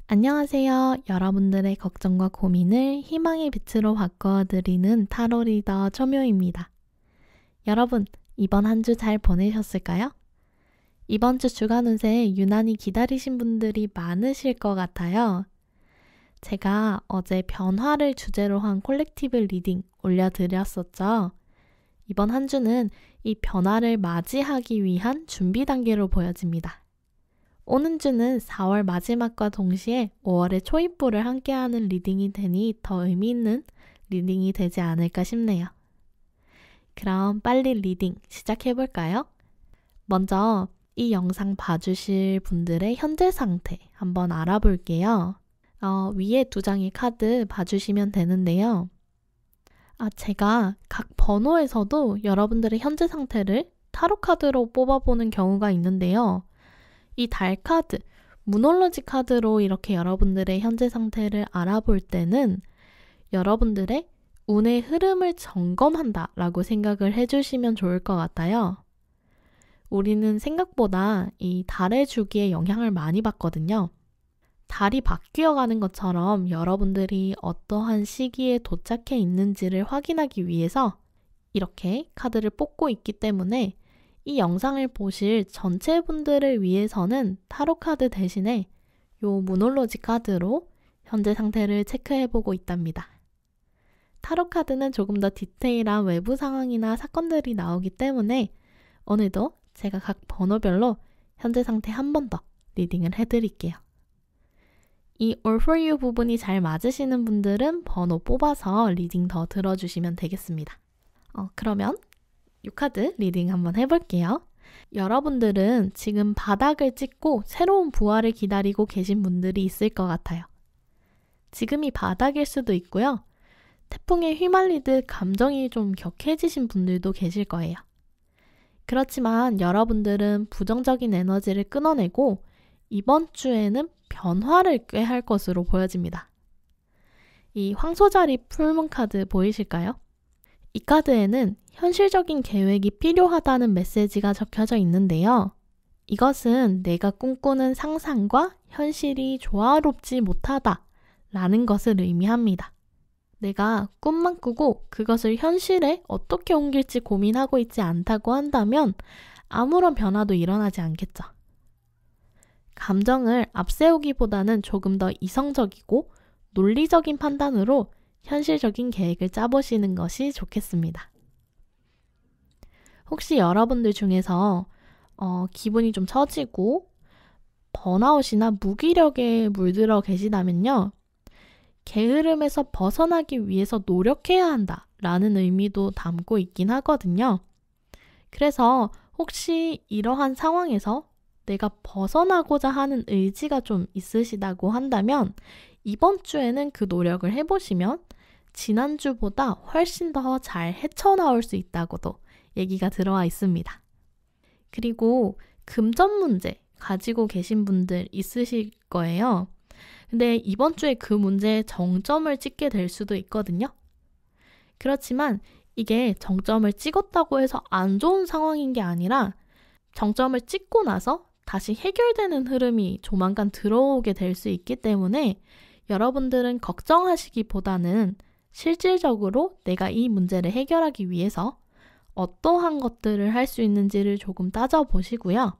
안녕하세요. 여러분들의 걱정과 고민을 희망의 빛으로 바꿔드리는 타로 리더 초묘입니다. 여러분, 이번 한 주 잘 보내셨을까요? 이번 주 주간 운세 유난히 기다리신 분들이 많으실 것 같아요. 제가 어제 변화를 주제로 한 콜렉티브 리딩 올려드렸었죠. 이번 한 주는 이 변화를 맞이하기 위한 준비 단계로 보여집니다. 오는 주는 4월 마지막과 동시에 5월의 초입부를 함께하는 리딩이 되니 더 의미 있는 리딩이 되지 않을까 싶네요. 그럼 빨리 리딩 시작해볼까요? 먼저 이 영상 봐주실 분들의 현재 상태 한번 알아볼게요. 위에 두 장의 카드 봐주시면 되는데요. 제가 각 번호에서도 여러분들의 현재 상태를 타로 카드로 뽑아보는 경우가 있는데요. 이 달 카드, 무놀로지 카드로 이렇게 여러분들의 현재 상태를 알아볼 때는 여러분들의 운의 흐름을 점검한다 라고 생각을 해주시면 좋을 것 같아요. 우리는 생각보다 이 달의 주기에 영향을 많이 받거든요. 달이 바뀌어가는 것처럼 여러분들이 어떠한 시기에 도착해 있는지를 확인하기 위해서 이렇게 카드를 뽑고 있기 때문에 이 영상을 보실 전체 분들을 위해서는 타로 카드 대신에 요 무놀로지 카드로 현재 상태를 체크해보고 있답니다. 타로 카드는 조금 더 디테일한 외부 상황이나 사건들이 나오기 때문에 오늘도 제가 각 번호별로 현재 상태 한 번 더 리딩을 해드릴게요. 이 All For You 부분이 잘 맞으시는 분들은 번호 뽑아서 리딩 더 들어주시면 되겠습니다. 그러면 이 카드 리딩 한번 해볼게요. 여러분들은 지금 바닥을 찍고 새로운 부활을 기다리고 계신 분들이 있을 것 같아요. 지금이 바닥일 수도 있고요. 태풍에 휘말리듯 감정이 좀 격해지신 분들도 계실 거예요. 그렇지만 여러분들은 부정적인 에너지를 끊어내고 이번 주에는 변화를 꾀할 것으로 보여집니다. 이 황소자리 풀문 카드 보이실까요? 이 카드에는 현실적인 계획이 필요하다는 메시지가 적혀져 있는데요. 이것은 내가 꿈꾸는 상상과 현실이 조화롭지 못하다 라는 것을 의미합니다. 내가 꿈만 꾸고 그것을 현실에 어떻게 옮길지 고민하고 있지 않다고 한다면 아무런 변화도 일어나지 않겠죠. 감정을 앞세우기보다는 조금 더 이성적이고 논리적인 판단으로 현실적인 계획을 짜보시는 것이 좋겠습니다. 혹시 여러분들 중에서 기분이 좀 처지고 번아웃이나 무기력에 물들어 계시다면요. 게으름에서 벗어나기 위해서 노력해야 한다라는 의미도 담고 있긴 하거든요. 그래서 혹시 이러한 상황에서 내가 벗어나고자 하는 의지가 좀 있으시다고 한다면 이번 주에는 그 노력을 해보시면 지난주보다 훨씬 더 잘 헤쳐나올 수 있다고도 얘기가 들어와 있습니다. 그리고 금전 문제 가지고 계신 분들 있으실 거예요. 근데 이번 주에 그 문제에 정점을 찍게 될 수도 있거든요. 그렇지만 이게 정점을 찍었다고 해서 안 좋은 상황인 게 아니라 정점을 찍고 나서 다시 해결되는 흐름이 조만간 들어오게 될 수 있기 때문에 여러분들은 걱정하시기보다는 실질적으로 내가 이 문제를 해결하기 위해서 어떠한 것들을 할 수 있는지를 조금 따져보시고요.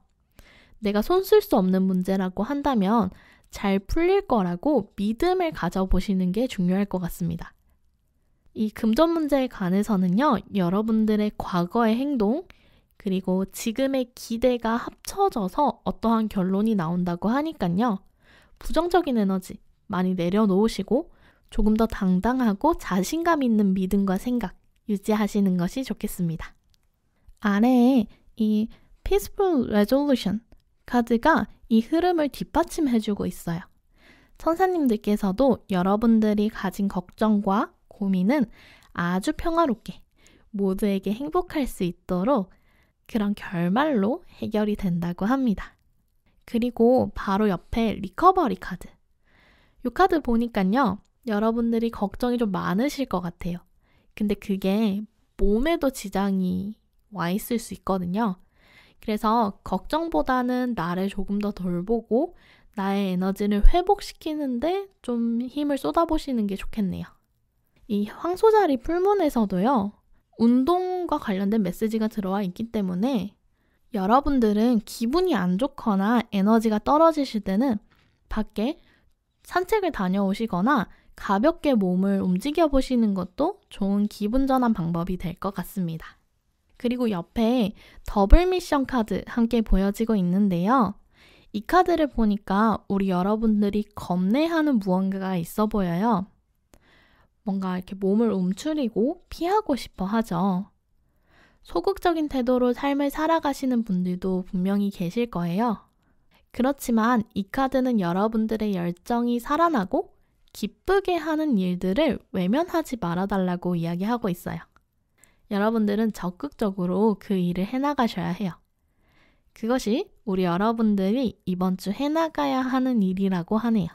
내가 손쓸 수 없는 문제라고 한다면 잘 풀릴 거라고 믿음을 가져보시는 게 중요할 것 같습니다. 이 금전 문제에 관해서는요, 여러분들의 과거의 행동, 그리고 지금의 기대가 합쳐져서 어떠한 결론이 나온다고 하니까요. 부정적인 에너지 많이 내려놓으시고 조금 더 당당하고 자신감 있는 믿음과 생각 유지하시는 것이 좋겠습니다. 아래에 이 Peaceful Resolution 카드가 이 흐름을 뒷받침해주고 있어요. 천사님들께서도 여러분들이 가진 걱정과 고민은 아주 평화롭게 모두에게 행복할 수 있도록 그런 결말로 해결이 된다고 합니다. 그리고 바로 옆에 리커버리 카드. 이 카드 보니까요. 여러분들이 걱정이 좀 많으실 것 같아요. 근데 그게 몸에도 지장이 와 있을 수 있거든요. 그래서 걱정보다는 나를 조금 더 돌보고 나의 에너지를 회복시키는데 좀 힘을 쏟아보시는 게 좋겠네요. 이 황소자리 풀문에서도요, 운동과 관련된 메시지가 들어와 있기 때문에 여러분들은 기분이 안 좋거나 에너지가 떨어지실 때는 밖에 산책을 다녀오시거나 가볍게 몸을 움직여 보시는 것도 좋은 기분 전환 방법이 될 것 같습니다. 그리고 옆에 더블 미션 카드 함께 보여지고 있는데요. 이 카드를 보니까 우리 여러분들이 겁내하는 무언가가 있어 보여요. 뭔가 이렇게 몸을 움츠리고 피하고 싶어 하죠. 소극적인 태도로 삶을 살아가시는 분들도 분명히 계실 거예요. 그렇지만 이 카드는 여러분들의 열정이 살아나고 기쁘게 하는 일들을 외면하지 말아달라고 이야기하고 있어요. 여러분들은 적극적으로 그 일을 해나가셔야 해요. 그것이 우리 여러분들이 이번 주 해나가야 하는 일이라고 하네요.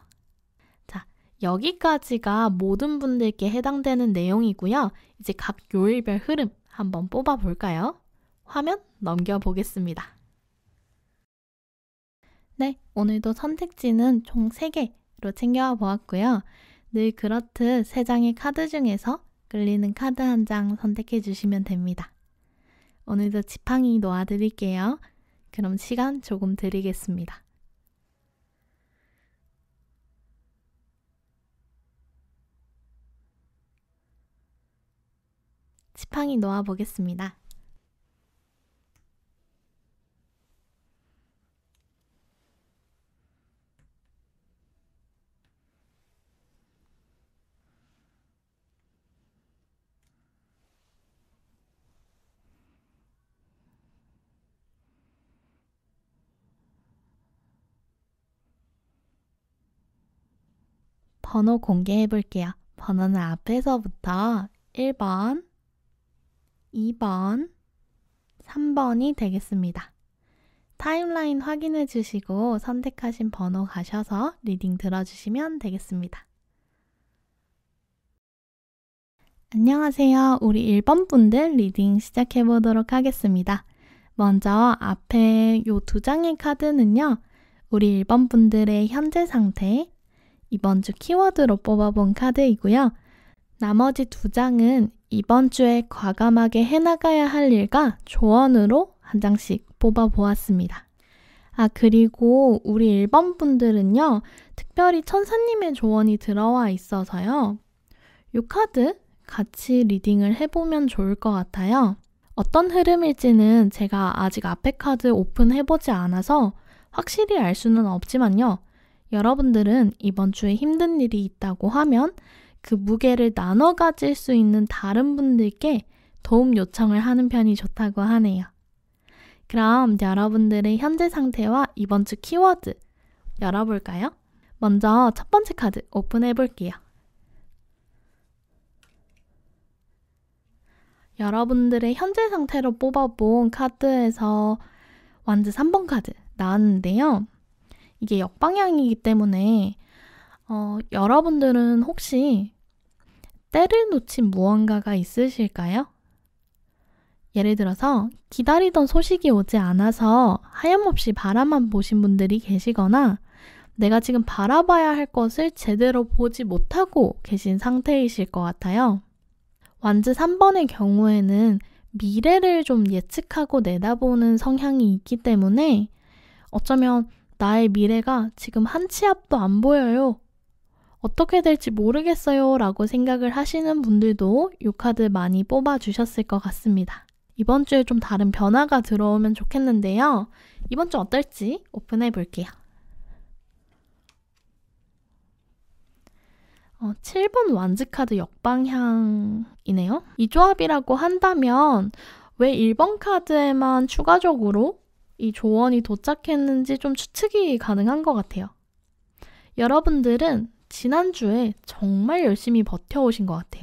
자, 여기까지가 모든 분들께 해당되는 내용이고요. 이제 각 요일별 흐름 한번 뽑아볼까요? 화면 넘겨보겠습니다. 네, 오늘도 선택지는 총 3개로 챙겨와 보았고요. 늘 그렇듯 3장의 카드 중에서 끌리는 카드 한 장 선택해 주시면 됩니다. 오늘도 지팡이 놓아드릴게요. 그럼 시간 조금 드리겠습니다. 지팡이 놓아보겠습니다. 번호 공개해 볼게요. 번호는 앞에서부터 1번, 2번, 3번이 되겠습니다. 타임라인 확인해 주시고 선택하신 번호 가셔서 리딩 들어주시면 되겠습니다. 안녕하세요. 우리 1번 분들 리딩 시작해 보도록 하겠습니다. 먼저 앞에 이 2장의 카드는요. 우리 1번 분들의 현재 상태, 이번 주 키워드로 뽑아본 카드이고요. 나머지 2장은 이번 주에 과감하게 해나가야 할 일과 조언으로 한 장씩 뽑아보았습니다. 그리고 우리 1번 분들은요. 특별히 천사님의 조언이 들어와 있어서요. 이 카드 같이 리딩을 해보면 좋을 것 같아요. 어떤 흐름일지는 제가 아직 앞에 카드 오픈해보지 않아서 확실히 알 수는 없지만요. 여러분들은 이번 주에 힘든 일이 있다고 하면 그 무게를 나눠 가질 수 있는 다른 분들께 도움 요청을 하는 편이 좋다고 하네요. 그럼 여러분들의 현재 상태와 이번 주 키워드 열어볼까요? 먼저 첫 번째 카드 오픈해 볼게요. 여러분들의 현재 상태로 뽑아본 카드에서 완즈 3번 카드 나왔는데요. 이게 역방향이기 때문에 여러분들은 혹시 때를 놓친 무언가가 있으실까요? 예를 들어서 기다리던 소식이 오지 않아서 하염없이 바라만 보신 분들이 계시거나 내가 지금 바라봐야 할 것을 제대로 보지 못하고 계신 상태이실 것 같아요. 완즈 3번의 경우에는 미래를 좀 예측하고 내다보는 성향이 있기 때문에 어쩌면 나의 미래가 지금 한 치 앞도 안 보여요. 어떻게 될지 모르겠어요 라고 생각을 하시는 분들도 이 카드 많이 뽑아주셨을 것 같습니다. 이번 주에 좀 다른 변화가 들어오면 좋겠는데요. 이번 주 어떨지 오픈해 볼게요. 7번 완즈 카드 역방향이네요. 이 조합이라고 한다면 왜 1번 카드에만 추가적으로 이 조언이 도착했는지 좀 추측이 가능한 것 같아요. 여러분들은 지난주에 정말 열심히 버텨오신 것 같아요.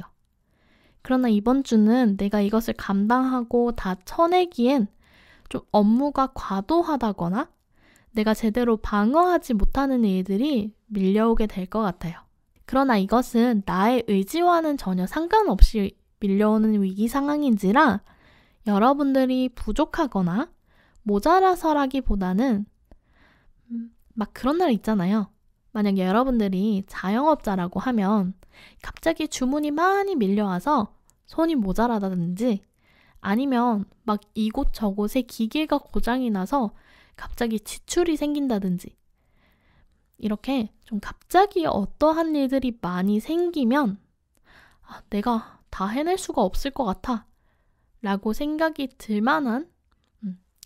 그러나 이번 주는 내가 이것을 감당하고 다 쳐내기엔 좀 업무가 과도하다거나 내가 제대로 방어하지 못하는 일들이 밀려오게 될 것 같아요. 그러나 이것은 나의 의지와는 전혀 상관없이 밀려오는 위기 상황인지라 여러분들이 부족하거나 모자라서라기보다는 막 그런 날 있잖아요. 만약에 여러분들이 자영업자라고 하면 갑자기 주문이 많이 밀려와서 손이 모자라다든지 아니면 막 이곳저곳에 기계가 고장이 나서 갑자기 지출이 생긴다든지 이렇게 좀 갑자기 어떠한 일들이 많이 생기면 내가 다 해낼 수가 없을 것 같아 라고 생각이 들 만한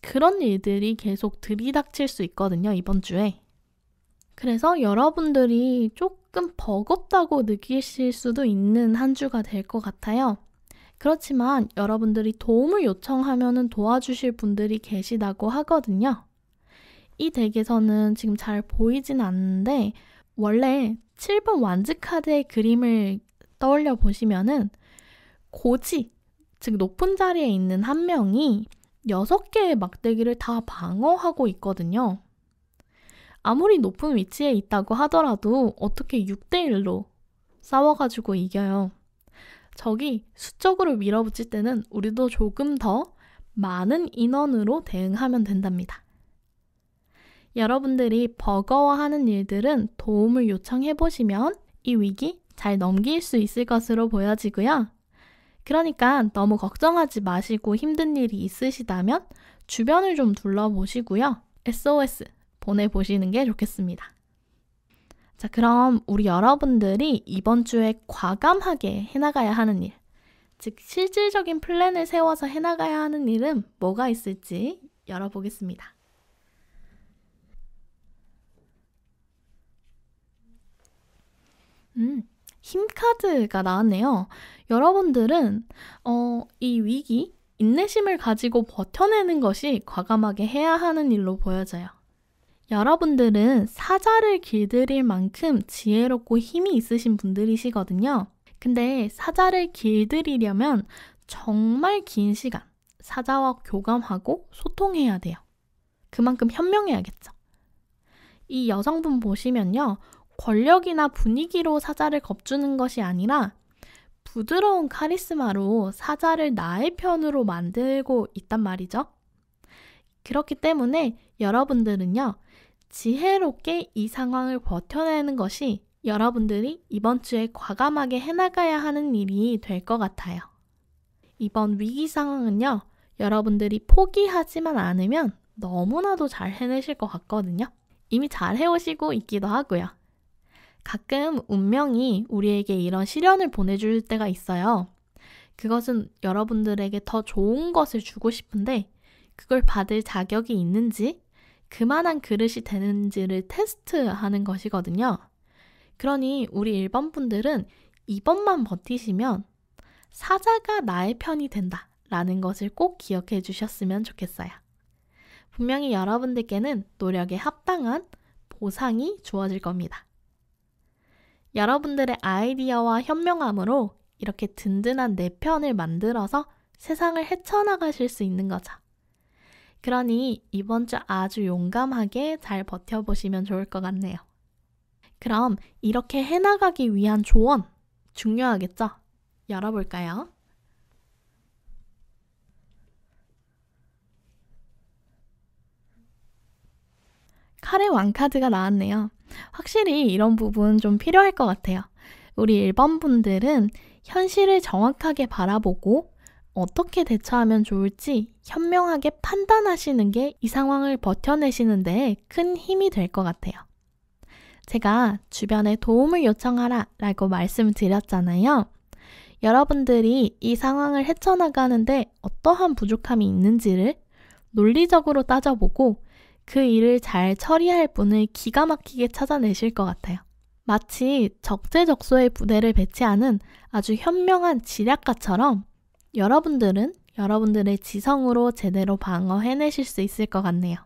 그런 일들이 계속 들이닥칠 수 있거든요, 이번 주에. 그래서 여러분들이 조금 버겁다고 느끼실 수도 있는 한 주가 될 것 같아요. 그렇지만 여러분들이 도움을 요청하면 도와주실 분들이 계시다고 하거든요. 이 덱에서는 지금 잘 보이진 않는데 원래 7번 완즈 카드의 그림을 떠올려 보시면은 고지, 즉 높은 자리에 있는 한 명이 6개의 막대기를 다 방어하고 있거든요. 아무리 높은 위치에 있다고 하더라도 어떻게 6대1로 싸워가지고 이겨요. 적이 수적으로 밀어붙일 때는 우리도 조금 더 많은 인원으로 대응하면 된답니다. 여러분들이 버거워하는 일들은 도움을 요청해보시면 이 위기 잘 넘길 수 있을 것으로 보여지고요. 그러니까 너무 걱정하지 마시고 힘든 일이 있으시다면 주변을 좀 둘러보시고요. SOS 보내보시는 게 좋겠습니다. 자, 그럼 우리 여러분들이 이번 주에 과감하게 해나가야 하는 일, 즉 실질적인 플랜을 세워서 해나가야 하는 일은 뭐가 있을지 열어보겠습니다. 힘 카드가 나왔네요. 여러분들은 이 위기, 인내심을 가지고 버텨내는 것이 과감하게 해야 하는 일로 보여져요. 여러분들은 사자를 길들일 만큼 지혜롭고 힘이 있으신 분들이시거든요. 근데 사자를 길들이려면 정말 긴 시간 사자와 교감하고 소통해야 돼요. 그만큼 현명해야겠죠. 이 여성분 보시면요. 권력이나 분위기로 사자를 겁주는 것이 아니라 부드러운 카리스마로 사자를 나의 편으로 만들고 있단 말이죠. 그렇기 때문에 여러분들은요. 지혜롭게 이 상황을 버텨내는 것이 여러분들이 이번 주에 과감하게 해나가야 하는 일이 될 것 같아요. 이번 위기 상황은요. 여러분들이 포기하지만 않으면 너무나도 잘 해내실 것 같거든요. 이미 잘 해오시고 있기도 하고요. 가끔 운명이 우리에게 이런 시련을 보내줄 때가 있어요. 그것은 여러분들에게 더 좋은 것을 주고 싶은데 그걸 받을 자격이 있는지 그만한 그릇이 되는지를 테스트하는 것이거든요. 그러니 우리 1번 분들은 이번만 버티시면 사자가 나의 편이 된다 라는 것을 꼭 기억해 주셨으면 좋겠어요. 분명히 여러분들께는 노력에 합당한 보상이 주어질 겁니다. 여러분들의 아이디어와 현명함으로 이렇게 든든한 내 편을 만들어서 세상을 헤쳐나가실 수 있는 거죠. 그러니 이번 주 아주 용감하게 잘 버텨보시면 좋을 것 같네요. 그럼 이렇게 해나가기 위한 조언 중요하겠죠? 열어볼까요? 칼의 왕카드가 나왔네요. 확실히 이런 부분 좀 필요할 것 같아요. 우리 1번 분들은 현실을 정확하게 바라보고 어떻게 대처하면 좋을지 현명하게 판단하시는 게 이 상황을 버텨내시는 데 큰 힘이 될 것 같아요. 제가 주변에 도움을 요청하라 라고 말씀드렸잖아요. 여러분들이 이 상황을 헤쳐나가는데 어떠한 부족함이 있는지를 논리적으로 따져보고 그 일을 잘 처리할 분을 기가 막히게 찾아내실 것 같아요. 마치 적재적소에 부대를 배치하는 아주 현명한 지략가처럼 여러분들은 여러분들의 지성으로 제대로 방어해내실 수 있을 것 같네요.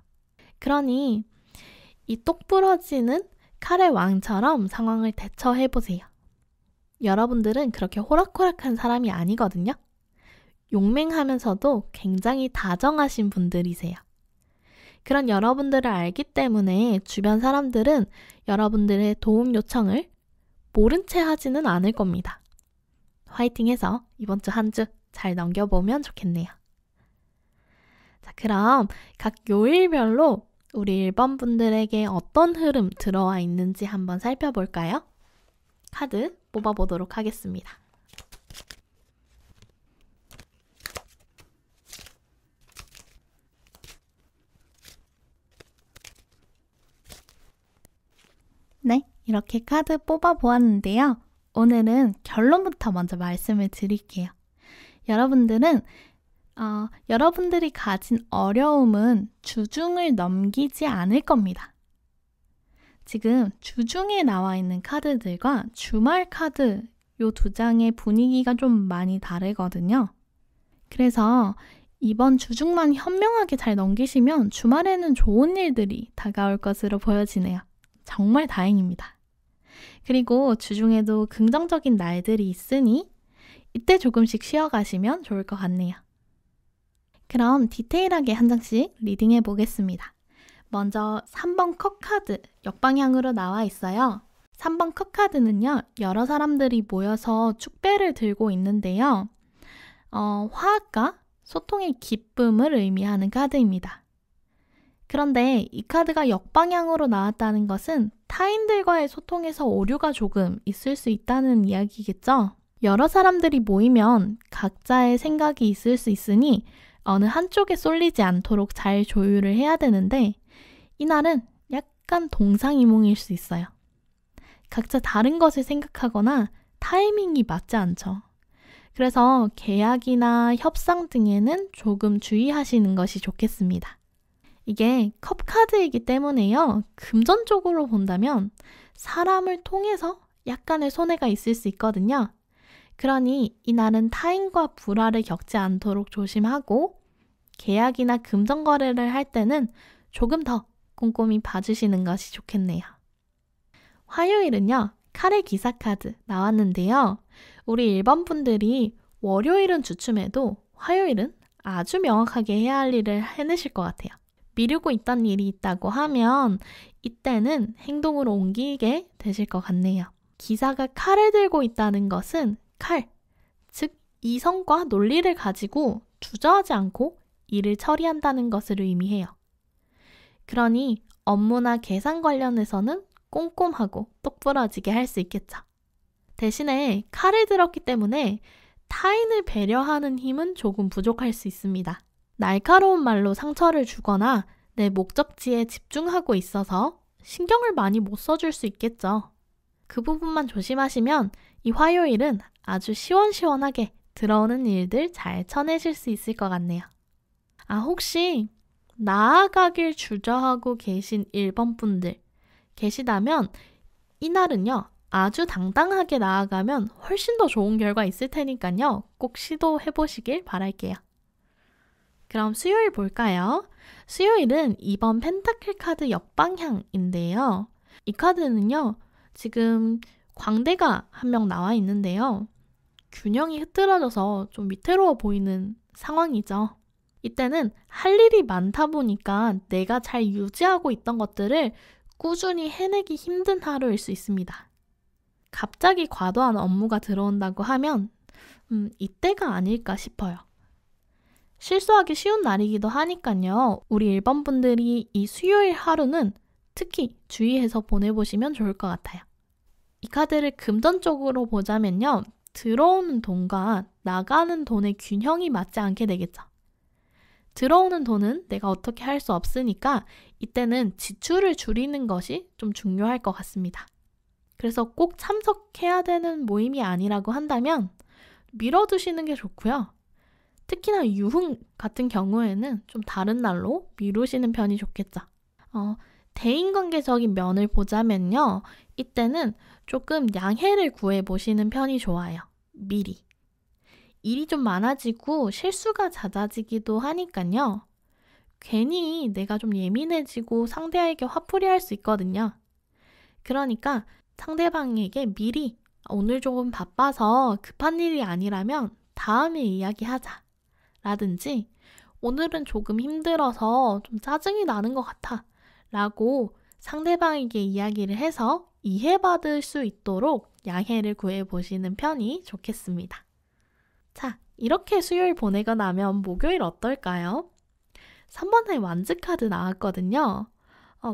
그러니 이 똑부러지는 칼의 왕처럼 상황을 대처해보세요. 여러분들은 그렇게 호락호락한 사람이 아니거든요. 용맹하면서도 굉장히 다정하신 분들이세요. 그런 여러분들을 알기 때문에 주변 사람들은 여러분들의 도움 요청을 모른 채 하지는 않을 겁니다. 화이팅해서 이번 주 한 주 잘 넘겨보면 좋겠네요. 자, 그럼 각 요일별로 우리 1번 분들에게 어떤 흐름 들어와 있는지 한번 살펴볼까요? 카드 뽑아보도록 하겠습니다. 네, 이렇게 카드 뽑아보았는데요. 오늘은 결론부터 먼저 말씀을 드릴게요. 여러분들이 가진 어려움은 주중을 넘기지 않을 겁니다. 지금 주중에 나와 있는 카드들과 주말 카드 요 두 장의 분위기가 좀 많이 다르거든요. 그래서 이번 주중만 현명하게 잘 넘기시면 주말에는 좋은 일들이 다가올 것으로 보여지네요. 정말 다행입니다. 그리고 주중에도 긍정적인 날들이 있으니 이때 조금씩 쉬어가시면 좋을 것 같네요. 그럼 디테일하게 한 장씩 리딩해 보겠습니다. 먼저 3번 컵 카드 역방향으로 나와 있어요. 3번 컵 카드는요, 여러 사람들이 모여서 축배를 들고 있는데요. 화합과 소통의 기쁨을 의미하는 카드입니다. 그런데 이 카드가 역방향으로 나왔다는 것은 타인들과의 소통에서 오류가 조금 있을 수 있다는 이야기겠죠? 여러 사람들이 모이면 각자의 생각이 있을 수 있으니 어느 한쪽에 쏠리지 않도록 잘 조율을 해야 되는데 이날은 약간 동상이몽일 수 있어요. 각자 다른 것을 생각하거나 타이밍이 맞지 않죠. 그래서 계약이나 협상 등에는 조금 주의하시는 것이 좋겠습니다. 이게 컵 카드이기 때문에요. 금전적으로 본다면 사람을 통해서 약간의 손해가 있을 수 있거든요. 그러니 이날은 타인과 불화를 겪지 않도록 조심하고 계약이나 금전 거래를 할 때는 조금 더 꼼꼼히 봐주시는 것이 좋겠네요. 화요일은요. 칼의 기사 카드 나왔는데요. 우리 1번 분들이 월요일은 주춤해도 화요일은 아주 명확하게 해야 할 일을 해내실 것 같아요. 미루고 있던 일이 있다고 하면 이때는 행동으로 옮기게 되실 것 같네요. 기사가 칼을 들고 있다는 것은 칼, 즉 이성과 논리를 가지고 주저하지 않고 일을 처리한다는 것을 의미해요. 그러니 업무나 계산 관련해서는 꼼꼼하고 똑부러지게 할 수 있겠죠. 대신에 칼을 들었기 때문에 타인을 배려하는 힘은 조금 부족할 수 있습니다. 날카로운 말로 상처를 주거나 내 목적지에 집중하고 있어서 신경을 많이 못 써줄 수 있겠죠. 그 부분만 조심하시면 이 화요일은 아주 시원시원하게 들어오는 일들 잘 쳐내실 수 있을 것 같네요. 혹시 나아가길 주저하고 계신 1번 분들 계시다면 이날은요. 아주 당당하게 나아가면 훨씬 더 좋은 결과 있을 테니까요. 꼭 시도해보시길 바랄게요. 그럼 수요일 볼까요? 수요일은 2번 펜타클 카드 역방향인데요. 이 카드는요. 지금 광대가 한 명 나와 있는데요. 균형이 흐트러져서 좀 위태로워 보이는 상황이죠. 이때는 할 일이 많다 보니까 내가 잘 유지하고 있던 것들을 꾸준히 해내기 힘든 하루일 수 있습니다. 갑자기 과도한 업무가 들어온다고 하면 이때가 아닐까 싶어요. 실수하기 쉬운 날이기도 하니까요. 우리 1번 분들이 이 수요일 하루는 특히 주의해서 보내보시면 좋을 것 같아요. 이 카드를 금전적으로 보자면요. 들어오는 돈과 나가는 돈의 균형이 맞지 않게 되겠죠. 들어오는 돈은 내가 어떻게 할 수 없으니까 이때는 지출을 줄이는 것이 좀 중요할 것 같습니다. 그래서 꼭 참석해야 되는 모임이 아니라고 한다면 미뤄두시는 게 좋고요. 특히나 유흥 같은 경우에는 좀 다른 날로 미루시는 편이 좋겠죠. 대인관계적인 면을 보자면요. 이때는 조금 양해를 구해보시는 편이 좋아요. 미리. 일이 좀 많아지고 실수가 잦아지기도 하니까요. 괜히 내가 좀 예민해지고 상대에게 화풀이할 수 있거든요. 그러니까 상대방에게 미리 오늘 조금 바빠서 급한 일이 아니라면 다음에 이야기하자 라든지 오늘은 조금 힘들어서 좀 짜증이 나는 것 같아 라고 상대방에게 이야기를 해서 이해받을 수 있도록 양해를 구해보시는 편이 좋겠습니다. 자, 이렇게 수요일 보내고 나면 목요일 어떨까요? 3번에 완즈 카드 나왔거든요.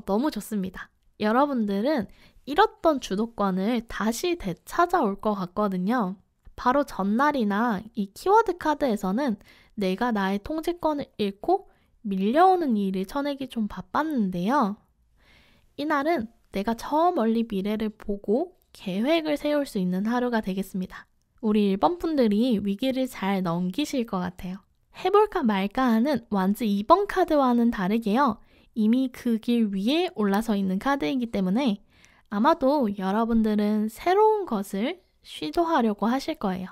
너무 좋습니다. 여러분들은 잃었던 주도권을 다시 되찾아올 것 같거든요. 바로 전날이나 이 키워드 카드에서는 내가 나의 통제권을 잃고 밀려오는 일을 쳐내기 좀 바빴는데요. 이날은 내가 저 멀리 미래를 보고 계획을 세울 수 있는 하루가 되겠습니다. 우리 1번 분들이 위기를 잘 넘기실 것 같아요. 해볼까 말까 하는 완즈 2번 카드와는 다르게요. 이미 그 길 위에 올라서 있는 카드이기 때문에 아마도 여러분들은 새로운 것을 시도하려고 하실 거예요.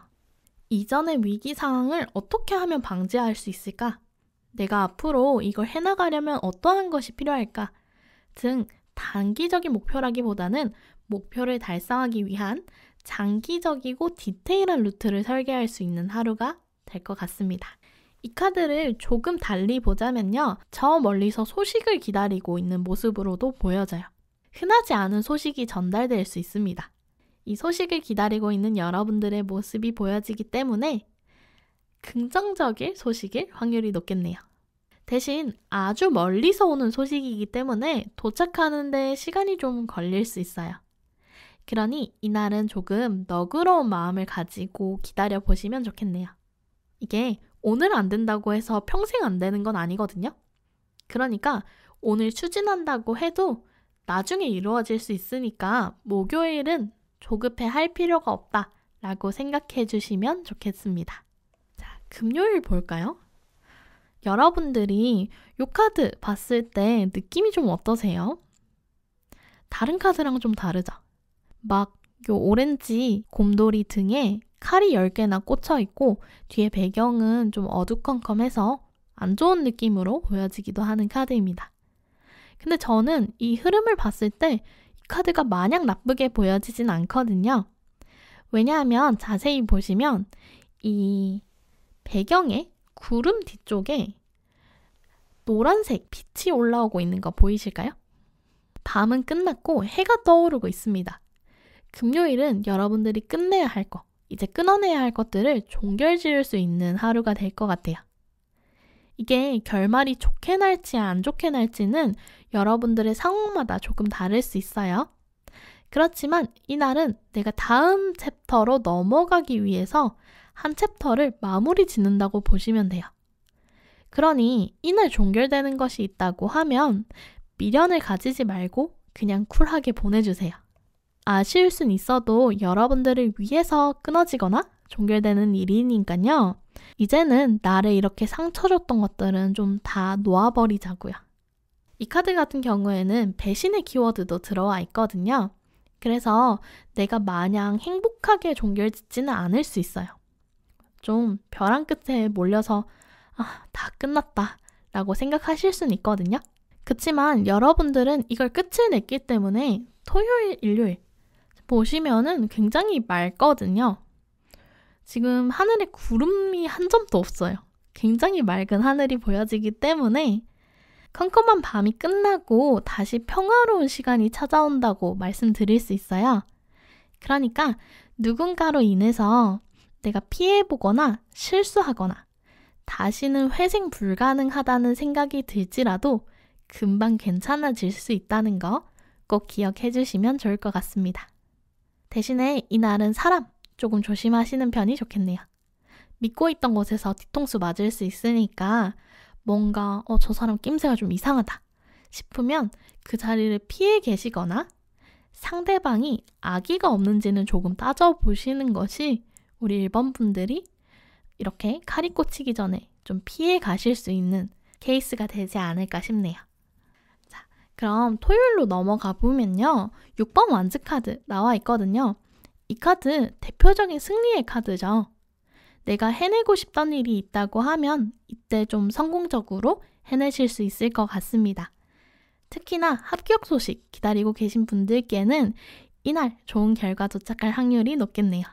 이전의 위기 상황을 어떻게 하면 방지할 수 있을까? 내가 앞으로 이걸 해나가려면 어떠한 것이 필요할까? 등 단기적인 목표라기보다는 목표를 달성하기 위한 장기적이고 디테일한 루트를 설계할 수 있는 하루가 될 것 같습니다. 이 카드를 조금 달리 보자면요. 저 멀리서 소식을 기다리고 있는 모습으로도 보여져요. 흔하지 않은 소식이 전달될 수 있습니다. 이 소식을 기다리고 있는 여러분들의 모습이 보여지기 때문에 긍정적일 소식일 확률이 높겠네요. 대신 아주 멀리서 오는 소식이기 때문에 도착하는 데 시간이 좀 걸릴 수 있어요. 그러니 이날은 조금 너그러운 마음을 가지고 기다려 보시면 좋겠네요. 이게 오늘 안 된다고 해서 평생 안 되는 건 아니거든요. 그러니까 오늘 추진한다고 해도 나중에 이루어질 수 있으니까 목요일은 조급해 할 필요가 없다라고 생각해 주시면 좋겠습니다. 자, 금요일 볼까요? 여러분들이 이 카드 봤을 때 느낌이 좀 어떠세요? 다른 카드랑 좀 다르죠? 막 요 오렌지 곰돌이 등에 칼이 10개나 꽂혀 있고 뒤에 배경은 좀 어두컴컴해서 안 좋은 느낌으로 보여지기도 하는 카드입니다. 근데 저는 이 흐름을 봤을 때 이 카드가 마냥 나쁘게 보여지진 않거든요. 왜냐하면 자세히 보시면 이 배경에 구름 뒤쪽에 노란색 빛이 올라오고 있는 거 보이실까요? 밤은 끝났고 해가 떠오르고 있습니다. 금요일은 여러분들이 끝내야 할 것, 이제 끊어내야 할 것들을 종결 지을 수 있는 하루가 될 것 같아요. 이게 결말이 좋게 날지 안 좋게 날지는 여러분들의 상황마다 조금 다를 수 있어요. 그렇지만 이날은 내가 다음 챕터로 넘어가기 위해서 한 챕터를 마무리 짓는다고 보시면 돼요. 그러니 이날 종결되는 것이 있다고 하면 미련을 가지지 말고 그냥 쿨하게 보내주세요. 아쉬울 순 있어도 여러분들을 위해서 끊어지거나 종결되는 일이니까요. 이제는 나를 이렇게 상처 줬던 것들은 좀 다 놓아버리자고요. 이 카드 같은 경우에는 배신의 키워드도 들어와 있거든요. 그래서 내가 마냥 행복하게 종결짓지는 않을 수 있어요. 좀 벼랑 끝에 몰려서 다 끝났다 라고 생각하실 수는 있거든요. 그치만 여러분들은 이걸 끝을 냈기 때문에 토요일, 일요일 보시면은 굉장히 맑거든요. 지금 하늘에 구름이 한 점도 없어요. 굉장히 맑은 하늘이 보여지기 때문에 컴컴한 밤이 끝나고 다시 평화로운 시간이 찾아온다고 말씀드릴 수 있어요. 그러니까 누군가로 인해서 내가 피해보거나 실수하거나 다시는 회생 불가능하다는 생각이 들지라도 금방 괜찮아질 수 있다는 거 꼭 기억해 주시면 좋을 것 같습니다. 대신에 이날은 사람 조금 조심하시는 편이 좋겠네요. 믿고 있던 곳에서 뒤통수 맞을 수 있으니까 뭔가 저 사람 낌새가 좀 이상하다 싶으면 그 자리를 피해 계시거나 상대방이 악의가 없는지는 조금 따져보시는 것이 우리 1번 분들이 이렇게 칼이 꽂히기 전에 좀 피해 가실 수 있는 케이스가 되지 않을까 싶네요. 자, 그럼 토요일로 넘어가 보면요. 6번 완즈 카드 나와 있거든요. 이 카드 대표적인 승리의 카드죠. 내가 해내고 싶던 일이 있다고 하면 이때 좀 성공적으로 해내실 수 있을 것 같습니다. 특히나 합격 소식 기다리고 계신 분들께는 이날 좋은 결과 도착할 확률이 높겠네요.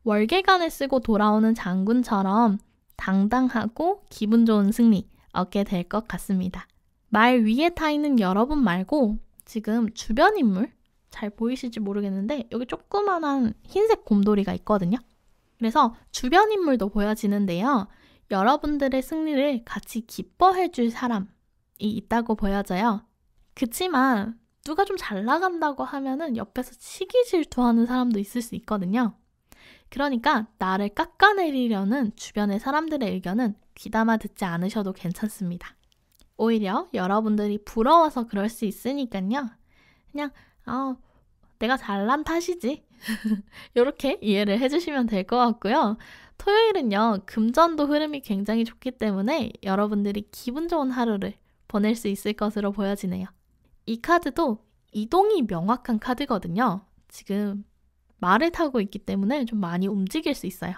월계관을 쓰고 돌아오는 장군처럼 당당하고 기분 좋은 승리 얻게 될 것 같습니다. 말 위에 타 있는 여러분 말고 지금 주변 인물 잘 보이실지 모르겠는데 여기 조그만한 흰색 곰돌이가 있거든요. 그래서 주변 인물도 보여지는데요. 여러분들의 승리를 같이 기뻐해 줄 사람이 있다고 보여져요. 그치만 누가 좀 잘 나간다고 하면은 옆에서 시기 질투하는 사람도 있을 수 있거든요. 그러니까 나를 깎아내리려는 주변의 사람들의 의견은 귀담아 듣지 않으셔도 괜찮습니다. 오히려 여러분들이 부러워서 그럴 수 있으니까요. 그냥 내가 잘난 탓이지. 이렇게 이해를 해주시면 될 것 같고요. 토요일은요. 금전도 흐름이 굉장히 좋기 때문에 여러분들이 기분 좋은 하루를 보낼 수 있을 것으로 보여지네요. 이 카드도 이동이 명확한 카드거든요. 지금 말을 타고 있기 때문에 좀 많이 움직일 수 있어요.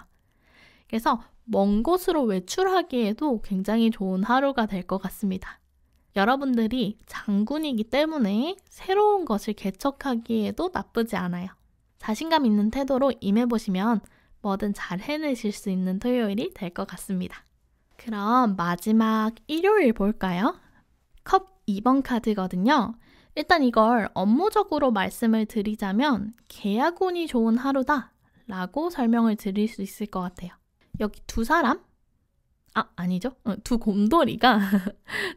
그래서 먼 곳으로 외출하기에도 굉장히 좋은 하루가 될 것 같습니다. 여러분들이 장군이기 때문에 새로운 것을 개척하기에도 나쁘지 않아요. 자신감 있는 태도로 임해보시면 뭐든 잘 해내실 수 있는 토요일이 될 것 같습니다. 그럼 마지막 일요일 볼까요? 컵 2번 카드거든요. 일단 이걸 업무적으로 말씀을 드리자면 계약운이 좋은 하루다 라고 설명을 드릴 수 있을 것 같아요. 여기 두 사람? 아니죠. 두 곰돌이가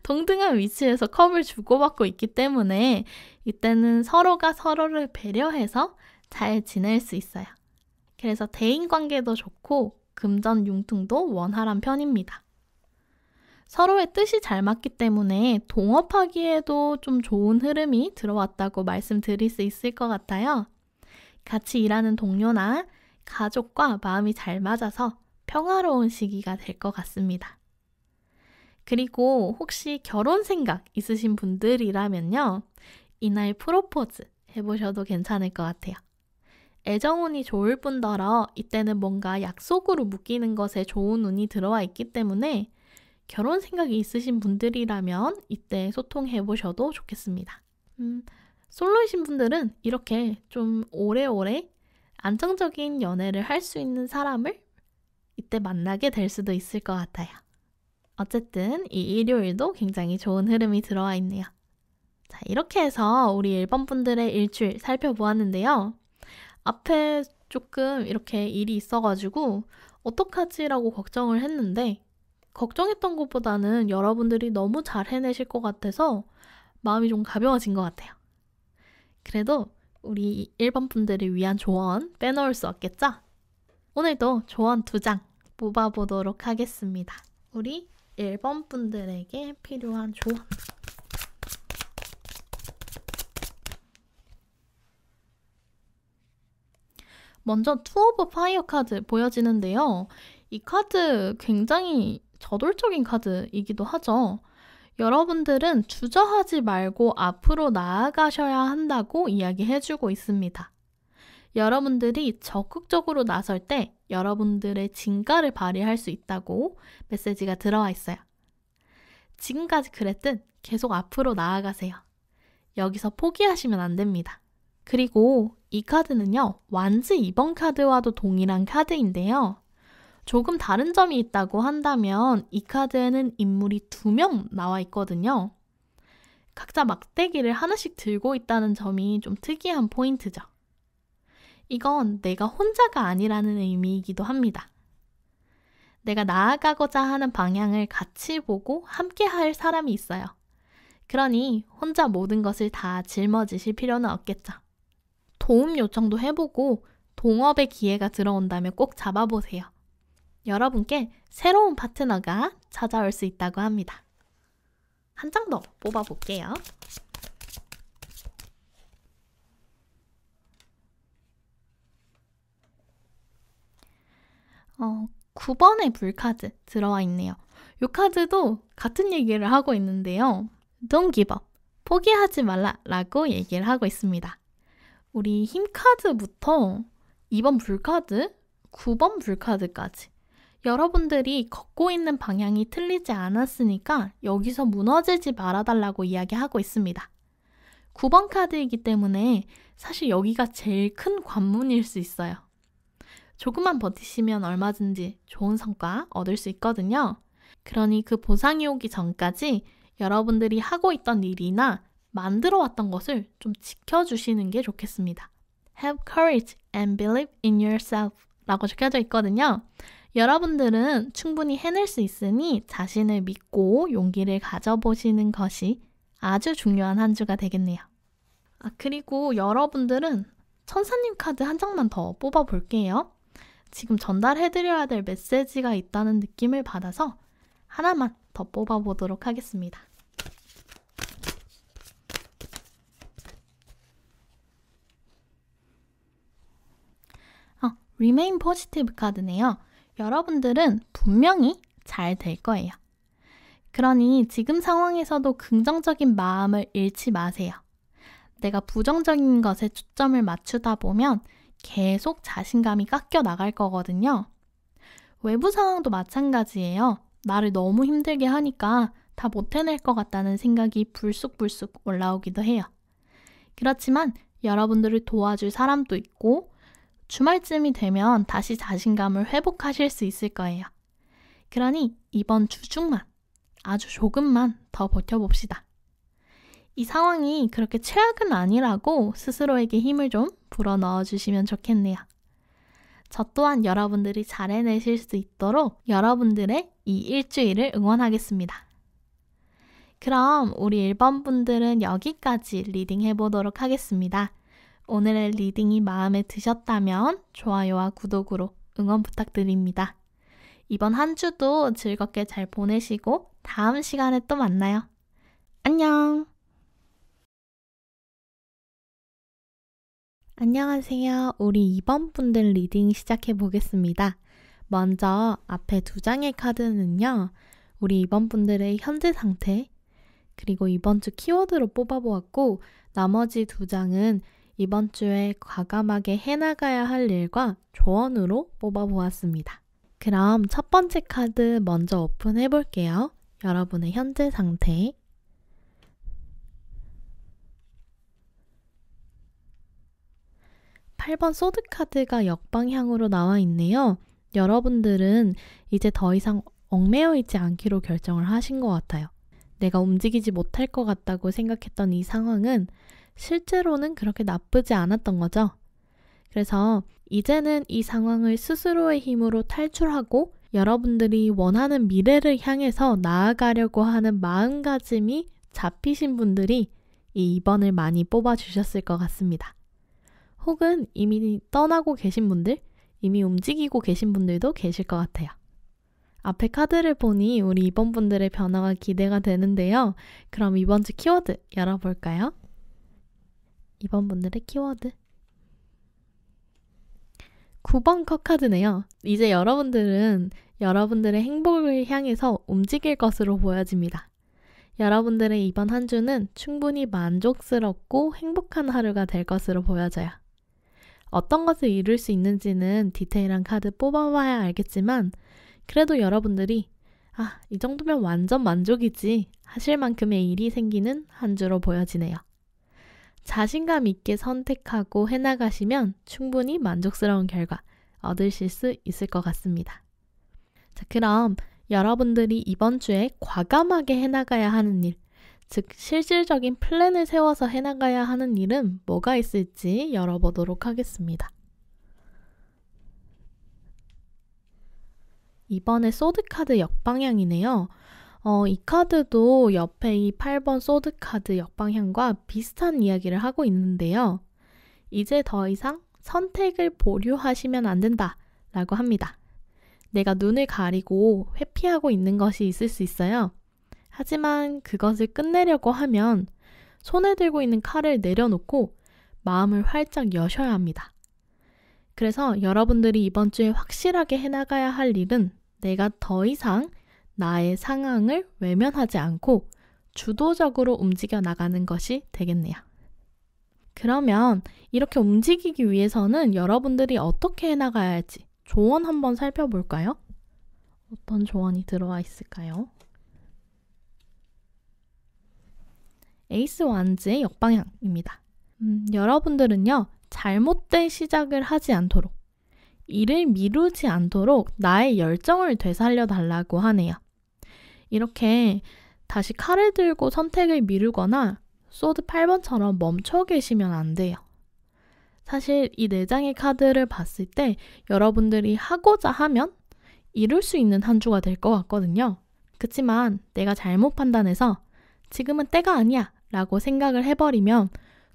동등한 위치에서 컵을 주고받고 있기 때문에 이때는 서로가 서로를 배려해서 잘 지낼 수 있어요. 그래서 대인관계도 좋고 금전 융통도 원활한 편입니다. 서로의 뜻이 잘 맞기 때문에 동업하기에도 좀 좋은 흐름이 들어왔다고 말씀드릴 수 있을 것 같아요. 같이 일하는 동료나 가족과 마음이 잘 맞아서 평화로운 시기가 될 것 같습니다. 그리고 혹시 결혼 생각 있으신 분들이라면요. 이날 프로포즈 해보셔도 괜찮을 것 같아요. 애정운이 좋을 뿐더러 이때는 뭔가 약속으로 묶이는 것에 좋은 운이 들어와 있기 때문에 결혼 생각이 있으신 분들이라면 이때 소통해보셔도 좋겠습니다. 솔로이신 분들은 이렇게 좀 오래오래 안정적인 연애를 할 수 있는 사람을 이때 만나게 될 수도 있을 것 같아요. 어쨌든 이 일요일도 굉장히 좋은 흐름이 들어와 있네요. 자, 이렇게 해서 우리 1번 분들의 일주일 살펴보았는데요. 앞에 조금 이렇게 일이 있어가지고 어떡하지라고 걱정을 했는데 걱정했던 것보다는 여러분들이 너무 잘 해내실 것 같아서 마음이 좀 가벼워진 것 같아요. 그래도 우리 1번 분들을 위한 조언 빼놓을 수 없겠죠? 오늘도 조언 2장 뽑아보도록 하겠습니다. 우리 1번 분들에게 필요한 조언. 먼저 투 오브 파이어 카드 보여지는데요. 이 카드 굉장히 저돌적인 카드이기도 하죠. 여러분들은 주저하지 말고 앞으로 나아가셔야 한다고 이야기해주고 있습니다. 여러분들이 적극적으로 나설 때 여러분들의 진가를 발휘할 수 있다고 메시지가 들어와 있어요. 지금까지 그랬듯 계속 앞으로 나아가세요. 여기서 포기하시면 안 됩니다. 그리고 이 카드는요. 완즈 2번 카드와도 동일한 카드인데요. 조금 다른 점이 있다고 한다면 이 카드에는 인물이 2명 나와 있거든요. 각자 막대기를 하나씩 들고 있다는 점이 좀 특이한 포인트죠. 이건 내가 혼자가 아니라는 의미이기도 합니다. 내가 나아가고자 하는 방향을 같이 보고 함께 할 사람이 있어요. 그러니 혼자 모든 것을 다 짊어지실 필요는 없겠죠. 도움 요청도 해보고 동업의 기회가 들어온다면 꼭 잡아보세요. 여러분께 새로운 파트너가 찾아올 수 있다고 합니다. 한 장 더 뽑아볼게요. 9번의 불카드 들어와 있네요. 이 카드도 같은 얘기를 하고 있는데요. Don't give up. 포기하지 말라 라고 얘기를 하고 있습니다. 우리 힘카드부터 2번 불카드, 9번 불카드까지 여러분들이 걷고 있는 방향이 틀리지 않았으니까 여기서 무너지지 말아달라고 이야기하고 있습니다. 9번 카드이기 때문에 사실 여기가 제일 큰 관문일 수 있어요. 조금만 버티시면 얼마든지 좋은 성과 얻을 수 있거든요. 그러니 그 보상이 오기 전까지 여러분들이 하고 있던 일이나 만들어왔던 것을 좀 지켜주시는 게 좋겠습니다. Have courage and believe in yourself 라고 적혀져 있거든요. 여러분들은 충분히 해낼 수 있으니 자신을 믿고 용기를 가져보시는 것이 아주 중요한 한 주가 되겠네요. 그리고 여러분들은 천사님 카드 한 장만 더 뽑아볼게요. 지금 전달해드려야 될 메시지가 있다는 느낌을 받아서 하나만 더 뽑아보도록 하겠습니다. Remain Positive 카드네요. 여러분들은 분명히 잘 될 거예요. 그러니 지금 상황에서도 긍정적인 마음을 잃지 마세요. 내가 부정적인 것에 초점을 맞추다 보면 계속 자신감이 깎여 나갈 거거든요. 외부 상황도 마찬가지예요. 나를 너무 힘들게 하니까 다 못 해낼 것 같다는 생각이 불쑥불쑥 올라오기도 해요. 그렇지만 여러분들을 도와줄 사람도 있고 주말쯤이 되면 다시 자신감을 회복하실 수 있을 거예요. 그러니 이번 주 중만 아주 조금만 더 버텨봅시다. 이 상황이 그렇게 최악은 아니라고 스스로에게 힘을 좀 불어넣어 주시면 좋겠네요. 저 또한 여러분들이 잘 해내실 수 있도록 여러분들의 이 일주일을 응원하겠습니다. 그럼 우리 1번 분들은 여기까지 리딩 해보도록 하겠습니다. 오늘의 리딩이 마음에 드셨다면 좋아요와 구독으로 응원 부탁드립니다. 이번 한 주도 즐겁게 잘 보내시고 다음 시간에 또 만나요. 안녕! 안녕하세요. 우리 2번 분들 리딩 시작해 보겠습니다. 먼저 앞에 2장의 카드는요. 우리 2번 분들의 현재 상태 그리고 이번 주 키워드로 뽑아보았고 나머지 2장은 이번 주에 과감하게 해나가야 할 일과 조언으로 뽑아보았습니다. 그럼 첫 번째 카드 먼저 오픈해 볼게요. 여러분의 현재 상태. (8번) 소드 카드가 역방향으로 나와 있네요. 여러분들은 이제 더 이상 얽매여 있지 않기로 결정을 하신 것 같아요. 내가 움직이지 못할 것 같다고 생각했던 이 상황은 실제로는 그렇게 나쁘지 않았던 거죠. 그래서 이제는 이 상황을 스스로의 힘으로 탈출하고 여러분들이 원하는 미래를 향해서 나아가려고 하는 마음가짐이 잡히신 분들이 이 2번을 많이 뽑아주셨을 것 같습니다. 혹은 이미 떠나고 계신 분들, 이미 움직이고 계신 분들도 계실 것 같아요. 앞에 카드를 보니 우리 2번 분들의 변화가 기대가 되는데요. 그럼 이번 주 키워드 열어볼까요? 2번 분들의 키워드 9번 컷 카드네요. 이제 여러분들은 여러분들의 행복을 향해서 움직일 것으로 보여집니다. 여러분들의 이번 한 주는 충분히 만족스럽고 행복한 하루가 될 것으로 보여져요. 어떤 것을 이룰 수 있는지는 디테일한 카드 뽑아봐야 알겠지만 그래도 여러분들이 이 정도면 완전 만족이지 하실 만큼의 일이 생기는 한 주로 보여지네요. 자신감 있게 선택하고 해나가시면 충분히 만족스러운 결과 얻으실 수 있을 것 같습니다. 자, 그럼 여러분들이 이번 주에 과감하게 해나가야 하는 일, 즉 실질적인 플랜을 세워서 해나가야 하는 일은 뭐가 있을지 열어보도록 하겠습니다. 이번에 소드 카드 역방향이네요. 이 카드도 옆에 이 8번 소드 카드 역방향과 비슷한 이야기를 하고 있는데요. 이제 더 이상 선택을 보류하시면 안 된다 라고 합니다. 내가 눈을 가리고 회피하고 있는 것이 있을 수 있어요. 하지만 그것을 끝내려고 하면 손에 들고 있는 칼을 내려놓고 마음을 활짝 여셔야 합니다. 그래서 여러분들이 이번 주에 확실하게 해나가야 할 일은 내가 더 이상 나의 상황을 외면하지 않고 주도적으로 움직여 나가는 것이 되겠네요. 그러면 이렇게 움직이기 위해서는 여러분들이 어떻게 해나가야 할지 조언 한번 살펴볼까요? 어떤 조언이 들어와 있을까요? 에이스 완즈의 역방향입니다. 여러분들은요, 잘못된 시작을 하지 않도록, 일을 미루지 않도록 나의 열정을 되살려 달라고 하네요. 이렇게 다시 칼을 들고 선택을 미루거나 소드 8번처럼 멈춰 계시면 안 돼요. 사실 이 4장의 카드를 봤을 때 여러분들이 하고자 하면 이룰 수 있는 한 주가 될 것 같거든요. 그치만 내가 잘못 판단해서 지금은 때가 아니야 라고 생각을 해버리면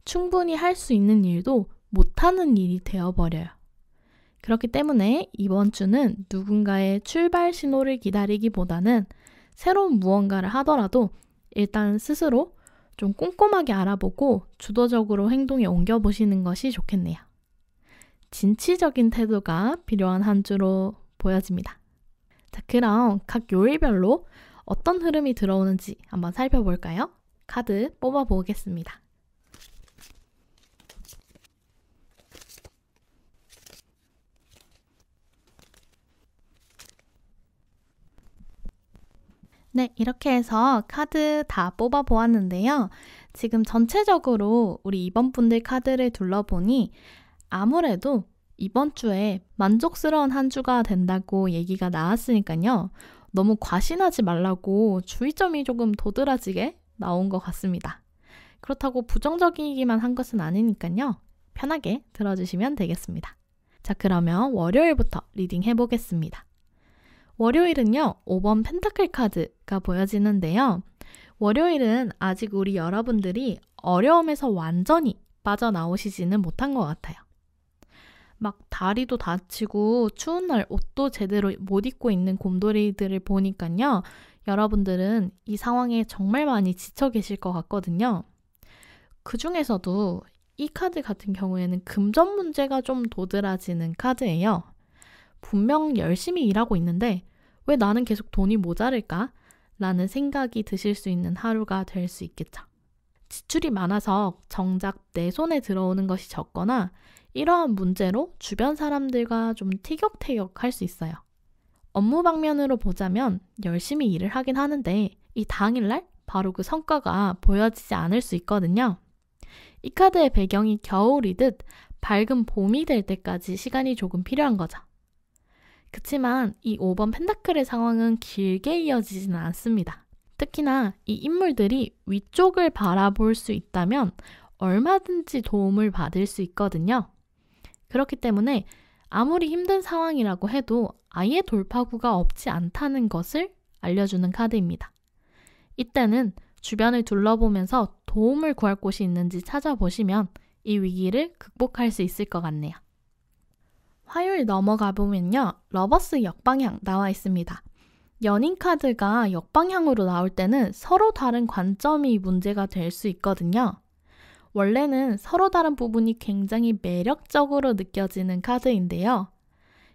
충분히 할 수 있는 일도 못하는 일이 되어버려요. 그렇기 때문에 이번 주는 누군가의 출발 신호를 기다리기보다는 새로운 무언가를 하더라도 일단 스스로 좀 꼼꼼하게 알아보고 주도적으로 행동에 옮겨보시는 것이 좋겠네요. 진취적인 태도가 필요한 한 주로 보여집니다. 자, 그럼 각 요일별로 어떤 흐름이 들어오는지 한번 살펴볼까요? 카드 뽑아보겠습니다. 네, 이렇게 해서 카드 다 뽑아보았는데요. 지금 전체적으로 우리 이번 분들 카드를 둘러보니 아무래도 이번 주에 만족스러운 한 주가 된다고 얘기가 나왔으니까요. 너무 과신하지 말라고 주의점이 조금 도드라지게 나온 것 같습니다. 그렇다고 부정적이기만 한 것은 아니니까요. 편하게 들어주시면 되겠습니다. 자, 그러면 월요일부터 리딩 해보겠습니다. 월요일은요, 5번 펜타클 카드가 보여지는데요. 월요일은 아직 우리 여러분들이 어려움에서 완전히 빠져나오시지는 못한 것 같아요. 막 다리도 다치고 추운 날 옷도 제대로 못 입고 있는 곰돌이들을 보니까요. 여러분들은 이 상황에 정말 많이 지쳐 계실 것 같거든요. 그 중에서도 이 카드 같은 경우에는 금전 문제가 좀 도드라지는 카드예요. 분명 열심히 일하고 있는데 왜 나는 계속 돈이 모자랄까? 라는 생각이 드실 수 있는 하루가 될 수 있겠죠. 지출이 많아서 정작 내 손에 들어오는 것이 적거나 이러한 문제로 주변 사람들과 좀 티격태격 할 수 있어요. 업무 방면으로 보자면 열심히 일을 하긴 하는데 이 당일날 바로 그 성과가 보여지지 않을 수 있거든요. 이 카드의 배경이 겨울이듯 밝은 봄이 될 때까지 시간이 조금 필요한 거죠. 그치만 이 5번 펜타클의 상황은 길게 이어지지는 않습니다. 특히나 이 인물들이 위쪽을 바라볼 수 있다면 얼마든지 도움을 받을 수 있거든요. 그렇기 때문에 아무리 힘든 상황이라고 해도 아예 돌파구가 없지 않다는 것을 알려주는 카드입니다. 이때는 주변을 둘러보면서 도움을 구할 곳이 있는지 찾아보시면 이 위기를 극복할 수 있을 것 같네요. 화요일 넘어가 보면요. 러버스 역방향 나와 있습니다. 연인 카드가 역방향으로 나올 때는 서로 다른 관점이 문제가 될 수 있거든요. 원래는 서로 다른 부분이 굉장히 매력적으로 느껴지는 카드인데요.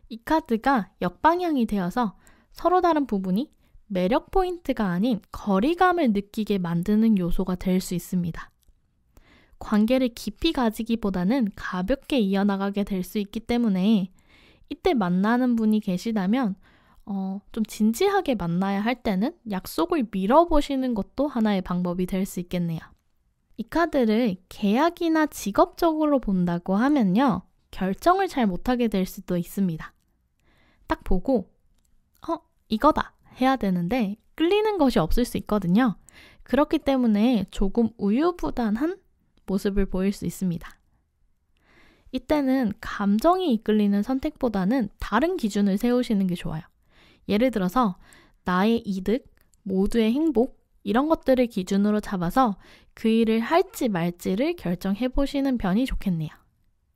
이 카드가 역방향이 되어서 서로 다른 부분이 매력 포인트가 아닌 거리감을 느끼게 만드는 요소가 될 수 있습니다. 관계를 깊이 가지기보다는 가볍게 이어나가게 될 수 있기 때문에 이때 만나는 분이 계시다면 좀 진지하게 만나야 할 때는 약속을 미뤄보시는 것도 하나의 방법이 될 수 있겠네요. 이 카드를 계약이나 직업적으로 본다고 하면요. 결정을 잘 못하게 될 수도 있습니다. 딱 보고 이거다 해야 되는데 끌리는 것이 없을 수 있거든요. 그렇기 때문에 조금 우유부단한 모습을 보일 수 있습니다. 이때는 감정이 이끌리는 선택보다는 다른 기준을 세우시는 게 좋아요. 예를 들어서 나의 이득, 모두의 행복 이런 것들을 기준으로 잡아서 그 일을 할지 말지를 결정해 보시는 편이 좋겠네요.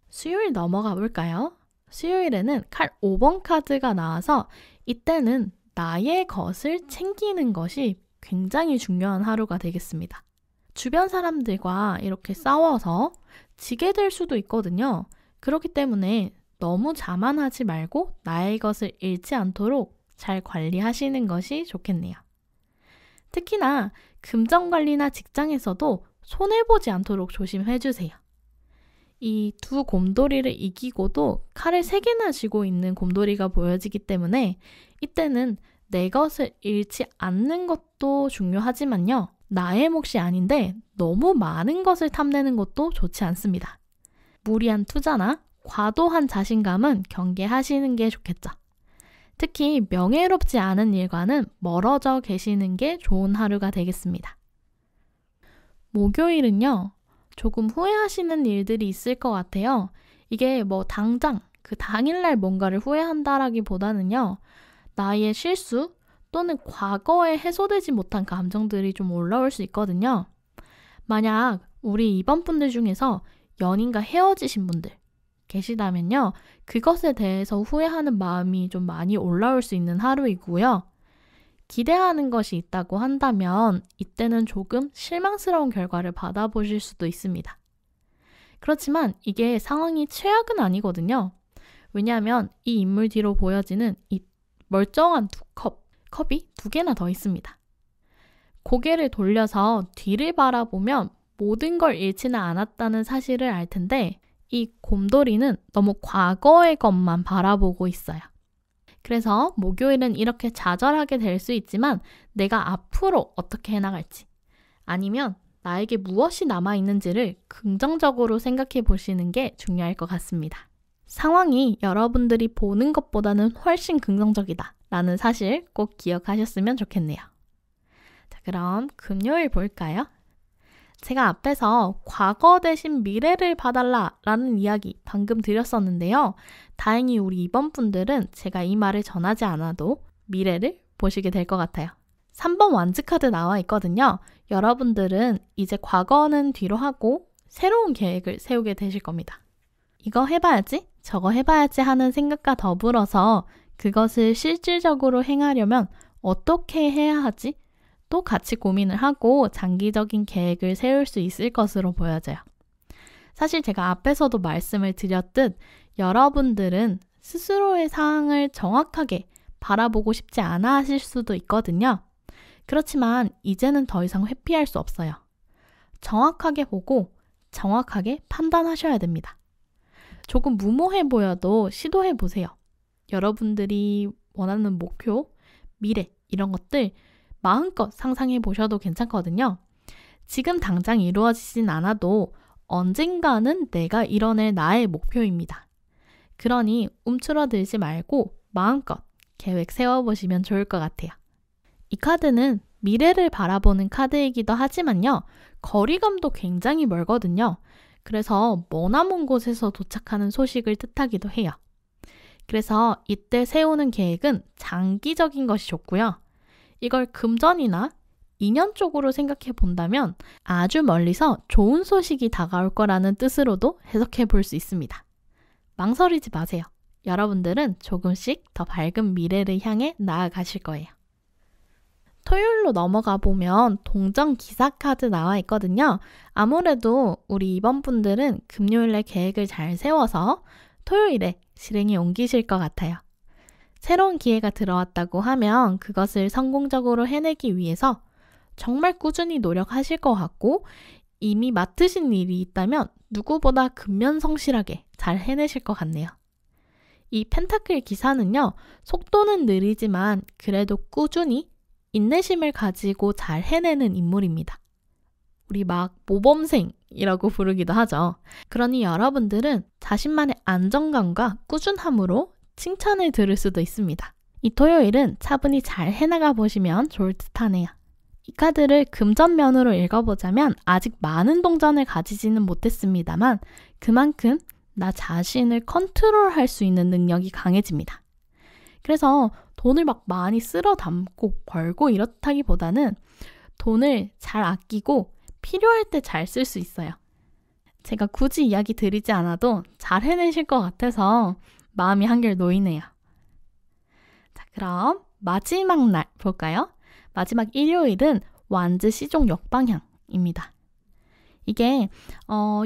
수요일 넘어가 볼까요? 수요일에는 칼 5번 카드가 나와서 이때는 나의 것을 챙기는 것이 굉장히 중요한 하루가 되겠습니다. 주변 사람들과 이렇게 싸워서 지게 될 수도 있거든요. 그렇기 때문에 너무 자만하지 말고 나의 것을 잃지 않도록 잘 관리하시는 것이 좋겠네요. 특히나 금전관리나 직장에서도 손해보지 않도록 조심해주세요. 이 두 곰돌이를 이기고도 칼을 3개나 쥐고 있는 곰돌이가 보여지기 때문에 이때는 내 것을 잃지 않는 것도 중요하지만요. 나의 몫이 아닌데 너무 많은 것을 탐내는 것도 좋지 않습니다. 무리한 투자나 과도한 자신감은 경계하시는 게 좋겠죠. 특히 명예롭지 않은 일과는 멀어져 계시는 게 좋은 하루가 되겠습니다. 목요일은요. 조금 후회하시는 일들이 있을 것 같아요. 이게 당장 그 당일날 뭔가를 후회한다라기보다는요. 나의 실수 또는 과거에 해소되지 못한 감정들이 좀 올라올 수 있거든요. 만약 우리 이번 분들 중에서 연인과 헤어지신 분들 계시다면요. 그것에 대해서 후회하는 마음이 좀 많이 올라올 수 있는 하루이고요. 기대하는 것이 있다고 한다면 이때는 조금 실망스러운 결과를 받아보실 수도 있습니다. 그렇지만 이게 상황이 최악은 아니거든요. 왜냐하면 이 인물 뒤로 보여지는 이 멀쩡한 컵이 2개나 더 있습니다. 고개를 돌려서 뒤를 바라보면 모든 걸 잃지는 않았다는 사실을 알 텐데 이 곰돌이는 너무 과거의 것만 바라보고 있어요. 그래서 목요일은 이렇게 좌절하게 될 수 있지만 내가 앞으로 어떻게 해나갈지 아니면 나에게 무엇이 남아있는지를 긍정적으로 생각해 보시는 게 중요할 것 같습니다. 상황이 여러분들이 보는 것보다는 훨씬 긍정적이다 라는 사실 꼭 기억하셨으면 좋겠네요. 자, 그럼 금요일 볼까요? 제가 앞에서 과거 대신 미래를 봐달라 라는 이야기 방금 드렸었는데요. 다행히 우리 이번 분들은 제가 이 말을 전하지 않아도 미래를 보시게 될 것 같아요. 3번 완즈카드 나와 있거든요. 여러분들은 이제 과거는 뒤로 하고 새로운 계획을 세우게 되실 겁니다. 이거 해봐야지, 저거 해봐야지 하는 생각과 더불어서 그것을 실질적으로 행하려면 어떻게 해야 하지? 또 같이 고민을 하고 장기적인 계획을 세울 수 있을 것으로 보여져요. 사실 제가 앞에서도 말씀을 드렸듯 여러분들은 스스로의 상황을 정확하게 바라보고 싶지 않아 하실 수도 있거든요. 그렇지만 이제는 더 이상 회피할 수 없어요. 정확하게 보고 정확하게 판단하셔야 됩니다. 조금 무모해 보여도 시도해 보세요. 여러분들이 원하는 목표, 미래 이런 것들 마음껏 상상해 보셔도 괜찮거든요. 지금 당장 이루어지진 않아도 언젠가는 내가 이뤄낼 나의 목표입니다. 그러니 움츠러들지 말고 마음껏 계획 세워보시면 좋을 것 같아요. 이 카드는 미래를 바라보는 카드이기도 하지만요. 거리감도 굉장히 멀거든요. 그래서 머나먼 곳에서 도착하는 소식을 뜻하기도 해요. 그래서 이때 세우는 계획은 장기적인 것이 좋고요. 이걸 금전이나 인연 쪽으로 생각해 본다면 아주 멀리서 좋은 소식이 다가올 거라는 뜻으로도 해석해 볼 수 있습니다. 망설이지 마세요. 여러분들은 조금씩 더 밝은 미래를 향해 나아가실 거예요. 토요일로 넘어가 보면 동전 기사 카드 나와 있거든요. 아무래도 우리 이번 분들은 금요일에 계획을 잘 세워서 토요일에 실행에 옮기실 것 같아요. 새로운 기회가 들어왔다고 하면 그것을 성공적으로 해내기 위해서 정말 꾸준히 노력하실 것 같고 이미 맡으신 일이 있다면 누구보다 근면성실하게 잘 해내실 것 같네요. 이 펜타클 기사는요. 속도는 느리지만 그래도 꾸준히 인내심을 가지고 잘 해내는 인물입니다. 우리 막 모범생이라고 부르기도 하죠. 그러니 여러분들은 자신만의 안정감과 꾸준함으로 칭찬을 들을 수도 있습니다. 이 토요일은 차분히 잘 해나가 보시면 좋을 듯하네요. 이 카드를 금전면으로 읽어보자면 아직 많은 동전을 가지지는 못했습니다만 그만큼 나 자신을 컨트롤할 수 있는 능력이 강해집니다. 그래서 돈을 막 많이 쓸어 담고 벌고 이렇다기보다는 돈을 잘 아끼고 필요할 때 잘 쓸 수 있어요. 제가 굳이 이야기 드리지 않아도 잘 해내실 것 같아서 마음이 한결 놓이네요. 자, 그럼 마지막 날 볼까요? 마지막 일요일은 완즈 시종 역방향입니다. 이게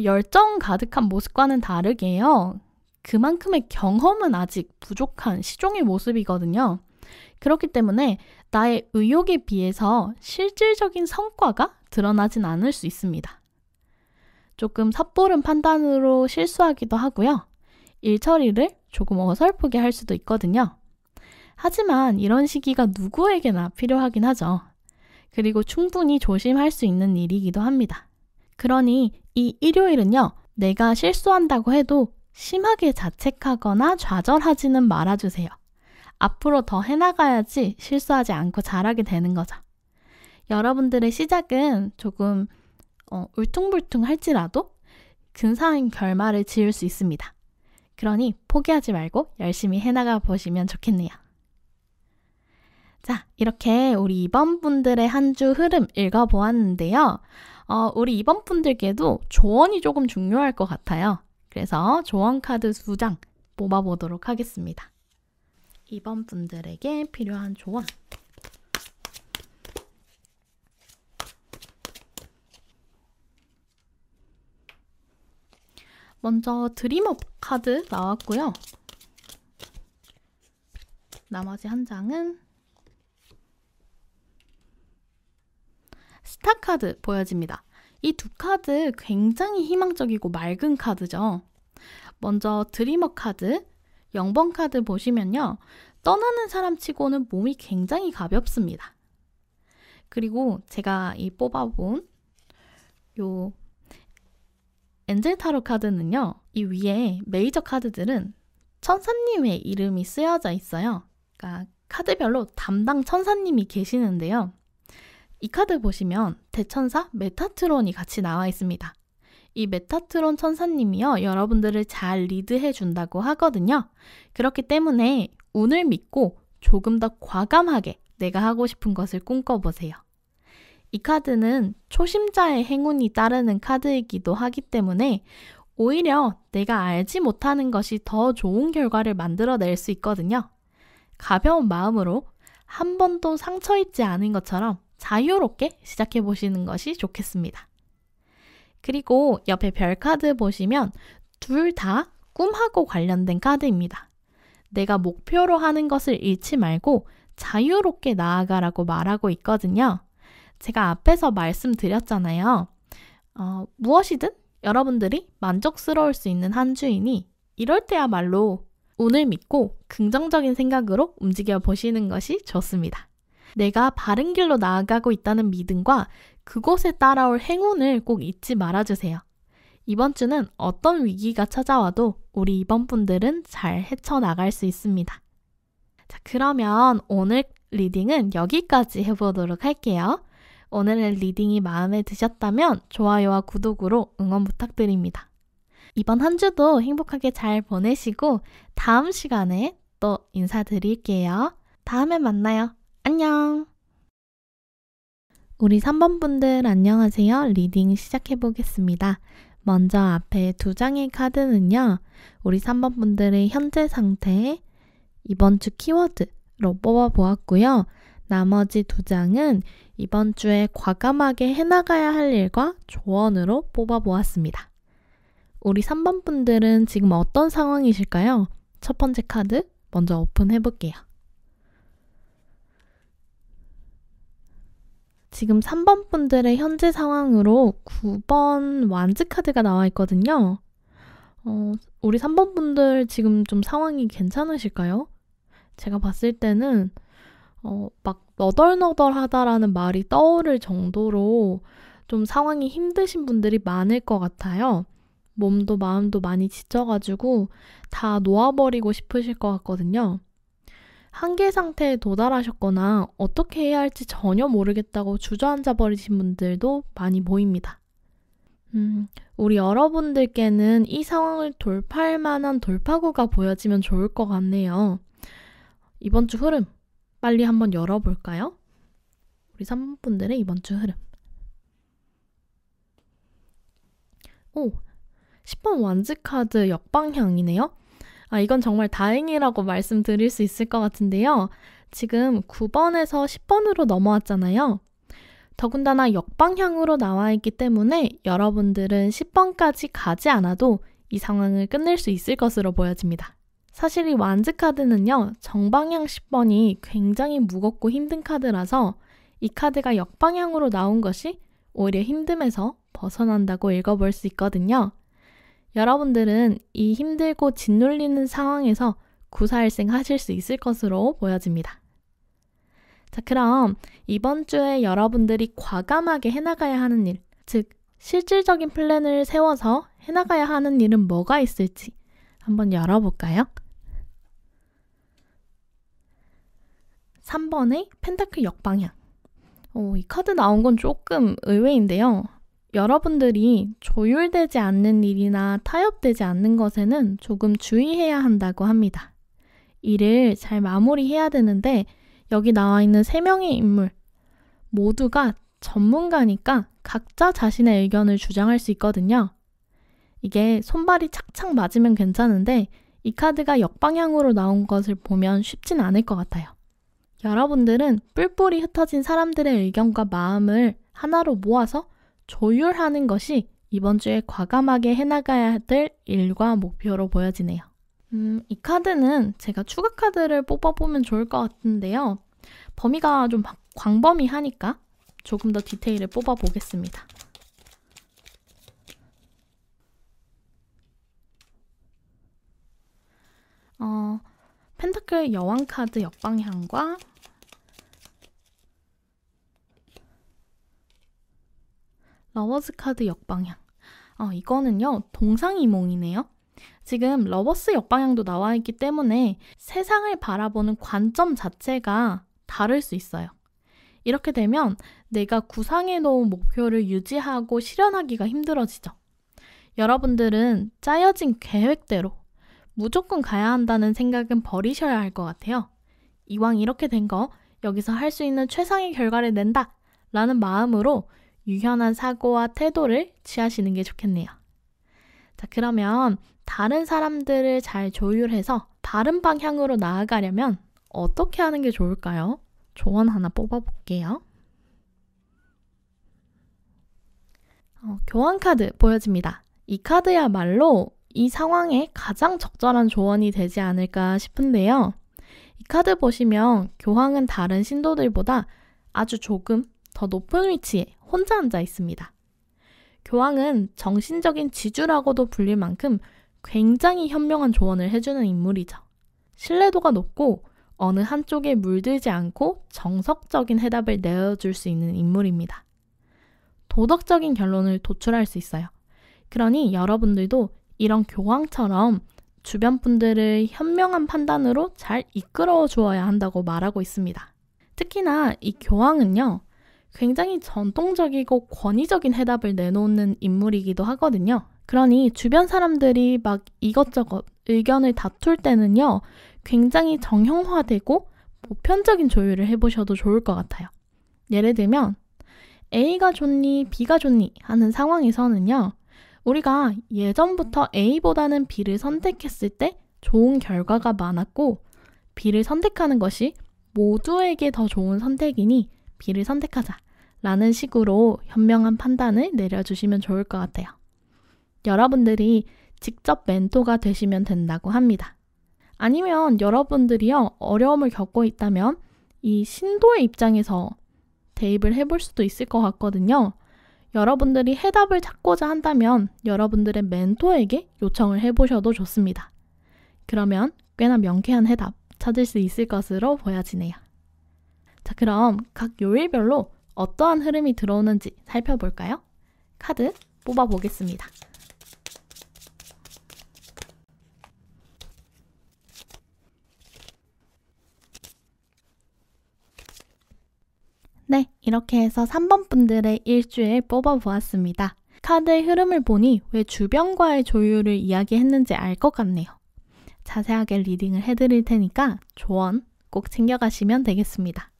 열정 가득한 모습과는 다르게요. 그만큼의 경험은 아직 부족한 시종의 모습이거든요. 그렇기 때문에 나의 의욕에 비해서 실질적인 성과가 드러나진 않을 수 있습니다. 조금 섣부른 판단으로 실수하기도 하고요. 일 처리를 조금 어설프게 할 수도 있거든요. 하지만 이런 시기가 누구에게나 필요하긴 하죠. 그리고 충분히 조심할 수 있는 일이기도 합니다. 그러니 이 일요일은요. 내가 실수한다고 해도 심하게 자책하거나 좌절하지는 말아주세요. 앞으로 더 해나가야지 실수하지 않고 잘하게 되는 거죠. 여러분들의 시작은 조금 울퉁불퉁할지라도 근사한 결말을 지을 수 있습니다. 그러니 포기하지 말고 열심히 해나가 보시면 좋겠네요. 자, 이렇게 우리 2번 분들의 한 주 흐름 읽어보았는데요. 우리 2번 분들께도 조언이 조금 중요할 것 같아요. 그래서 조언 카드 2장 뽑아보도록 하겠습니다. 2번 분들에게 필요한 조언. 먼저 드림업 카드 나왔고요. 나머지 한 장은 스타 카드 보여집니다. 이 두 카드 굉장히 희망적이고 맑은 카드죠. 먼저 드리머 카드, 0번 카드 보시면요. 떠나는 사람 치고는 몸이 굉장히 가볍습니다. 그리고 제가 이 뽑아본 요 엔젤 타로 카드는요. 이 위에 메이저 카드들은 천사님의 이름이 쓰여져 있어요. 그러니까 카드별로 담당 천사님이 계시는데요. 이 카드 보시면 대천사 메타트론이 같이 나와 있습니다. 이 메타트론 천사님이요. 여러분들을 잘 리드해 준다고 하거든요. 그렇기 때문에 운을 믿고 조금 더 과감하게 내가 하고 싶은 것을 꿈꿔보세요. 이 카드는 초심자의 행운이 따르는 카드이기도 하기 때문에 오히려 내가 알지 못하는 것이 더 좋은 결과를 만들어낼 수 있거든요. 가벼운 마음으로 한 번도 상처 입지 않은 것처럼 자유롭게 시작해 보시는 것이 좋겠습니다. 그리고 옆에 별 카드 보시면 둘 다 꿈하고 관련된 카드입니다. 내가 목표로 하는 것을 잃지 말고 자유롭게 나아가라고 말하고 있거든요. 제가 앞에서 말씀드렸잖아요. 무엇이든 여러분들이 만족스러울 수 있는 한 주이니 이럴 때야말로 운을 믿고 긍정적인 생각으로 움직여 보시는 것이 좋습니다. 내가 바른 길로 나아가고 있다는 믿음과 그곳에 따라올 행운을 꼭 잊지 말아주세요. 이번 주는 어떤 위기가 찾아와도 우리 이번 분들은 잘 헤쳐나갈 수 있습니다. 자, 그러면 오늘 리딩은 여기까지 해보도록 할게요. 오늘의 리딩이 마음에 드셨다면 좋아요와 구독으로 응원 부탁드립니다. 이번 한 주도 행복하게 잘 보내시고 다음 시간에 또 인사드릴게요. 다음에 만나요. 안녕. 우리 3번 분들 안녕하세요. 리딩 시작해 보겠습니다. 먼저 앞에 두 장의 카드는요. 우리 3번 분들의 현재 상태, 이번 주 키워드로 뽑아 보았고요. 나머지 두 장은 이번 주에 과감하게 해나가야 할 일과 조언으로 뽑아 보았습니다. 우리 3번 분들은 지금 어떤 상황이실까요? 첫 번째 카드 먼저 오픈해 볼게요. 지금 3번 분들의 현재 상황으로 9번 완즈 카드가 나와 있거든요. 우리 3번 분들 지금 좀 상황이 괜찮으실까요? 제가 봤을 때는 막 너덜너덜하다라는 말이 떠오를 정도로 좀 상황이 힘드신 분들이 많을 것 같아요. 몸도 마음도 많이 지쳐가지고 다 놓아버리고 싶으실 것 같거든요. 한계 상태에 도달하셨거나 어떻게 해야 할지 전혀 모르겠다고 주저앉아 버리신 분들도 많이 보입니다. 우리 여러분들께는 이 상황을 돌파할 만한 돌파구가 보여지면 좋을 것 같네요. 이번 주 흐름 빨리 한번 열어볼까요? 우리 3번 분들의 이번 주 흐름. 10번 완즈 카드 역방향이네요. 이건 정말 다행이라고 말씀드릴 수 있을 것 같은데요. 지금 9번에서 10번으로 넘어왔잖아요. 더군다나 역방향으로 나와 있기 때문에 여러분들은 10번까지 가지 않아도 이 상황을 끝낼 수 있을 것으로 보여집니다. 사실 이 완즈 카드는요. 정방향 10번이 굉장히 무겁고 힘든 카드라서 이 카드가 역방향으로 나온 것이 오히려 힘듦에서 벗어난다고 읽어볼 수 있거든요. 여러분들은 이 힘들고 짓눌리는 상황에서 구사일생 하실 수 있을 것으로 보여집니다. 자, 그럼 이번 주에 여러분들이 과감하게 해나가야 하는 일, 즉 실질적인 플랜을 세워서 해나가야 하는 일은 뭐가 있을지 한번 열어볼까요? 3번의 펜타클 역방향. 이 카드 나온 건 조금 의외인데요. 여러분들이 조율되지 않는 일이나 타협되지 않는 것에는 조금 주의해야 한다고 합니다. 일을 잘 마무리해야 되는데 여기 나와 있는 3명의 인물 모두가 전문가니까 각자 자신의 의견을 주장할 수 있거든요. 이게 손발이 착착 맞으면 괜찮은데 이 카드가 역방향으로 나온 것을 보면 쉽진 않을 것 같아요. 여러분들은 뿔뿔이 흩어진 사람들의 의견과 마음을 하나로 모아서 조율하는 것이 이번 주에 과감하게 해나가야 될 일과 목표로 보여지네요. 이 카드는 제가 추가 카드를 뽑아보면 좋을 것 같은데요. 범위가 좀 광범위하니까 조금 더 디테일을 뽑아보겠습니다. 펜타클 여왕 카드 역방향과 러버스 카드 역방향. 이거는요, 동상이몽이네요. 지금 러버스 역방향도 나와 있기 때문에 세상을 바라보는 관점 자체가 다를 수 있어요. 이렇게 되면 내가 구상해 놓은 목표를 유지하고 실현하기가 힘들어지죠. 여러분들은 짜여진 계획대로 무조건 가야 한다는 생각은 버리셔야 할 것 같아요. 이왕 이렇게 된 거 여기서 할 수 있는 최상의 결과를 낸다 라는 마음으로 유연한 사고와 태도를 취하시는 게 좋겠네요. 자, 그러면 다른 사람들을 잘 조율해서 바른 방향으로 나아가려면 어떻게 하는 게 좋을까요? 조언 하나 뽑아볼게요. 교환 카드 보여집니다. 이 카드야말로 이 상황에 가장 적절한 조언이 되지 않을까 싶은데요. 이 카드 보시면 교황은 다른 신도들보다 아주 조금 더 높은 위치에 혼자 앉아 있습니다. 교황은 정신적인 지주라고도 불릴 만큼 굉장히 현명한 조언을 해주는 인물이죠. 신뢰도가 높고 어느 한쪽에 물들지 않고 정석적인 해답을 내어줄 수 있는 인물입니다. 도덕적인 결론을 도출할 수 있어요. 그러니 여러분들도 이런 교황처럼 주변 분들을 현명한 판단으로 잘 이끌어 주어야 한다고 말하고 있습니다. 특히나 이 교황은요, 굉장히 전통적이고 권위적인 해답을 내놓는 인물이기도 하거든요. 그러니 주변 사람들이 막 이것저것 의견을 다툴 때는요, 굉장히 정형화되고 보편적인 조율을 해보셔도 좋을 것 같아요. 예를 들면 A가 좋니 B가 좋니 하는 상황에서는요, 우리가 예전부터 A보다는 B를 선택했을 때 좋은 결과가 많았고 B를 선택하는 것이 모두에게 더 좋은 선택이니 B를 선택하자 라는 식으로 현명한 판단을 내려주시면 좋을 것 같아요. 여러분들이 직접 멘토가 되시면 된다고 합니다. 아니면 여러분들이요, 어려움을 겪고 있다면 이 신도의 입장에서 대입을 해볼 수도 있을 것 같거든요. 여러분들이 해답을 찾고자 한다면 여러분들의 멘토에게 요청을 해보셔도 좋습니다. 그러면 꽤나 명쾌한 해답 찾을 수 있을 것으로 보여지네요. 자, 그럼 각 요일별로 어떠한 흐름이 들어오는지 살펴볼까요? 카드 뽑아보겠습니다. 네, 이렇게 해서 3번 분들의 일주일 뽑아보았습니다. 카드의 흐름을 보니 왜 주변과의 조율을 이야기했는지 알 것 같네요. 자세하게 리딩을 해드릴 테니까 조언 꼭 챙겨가시면 되겠습니다.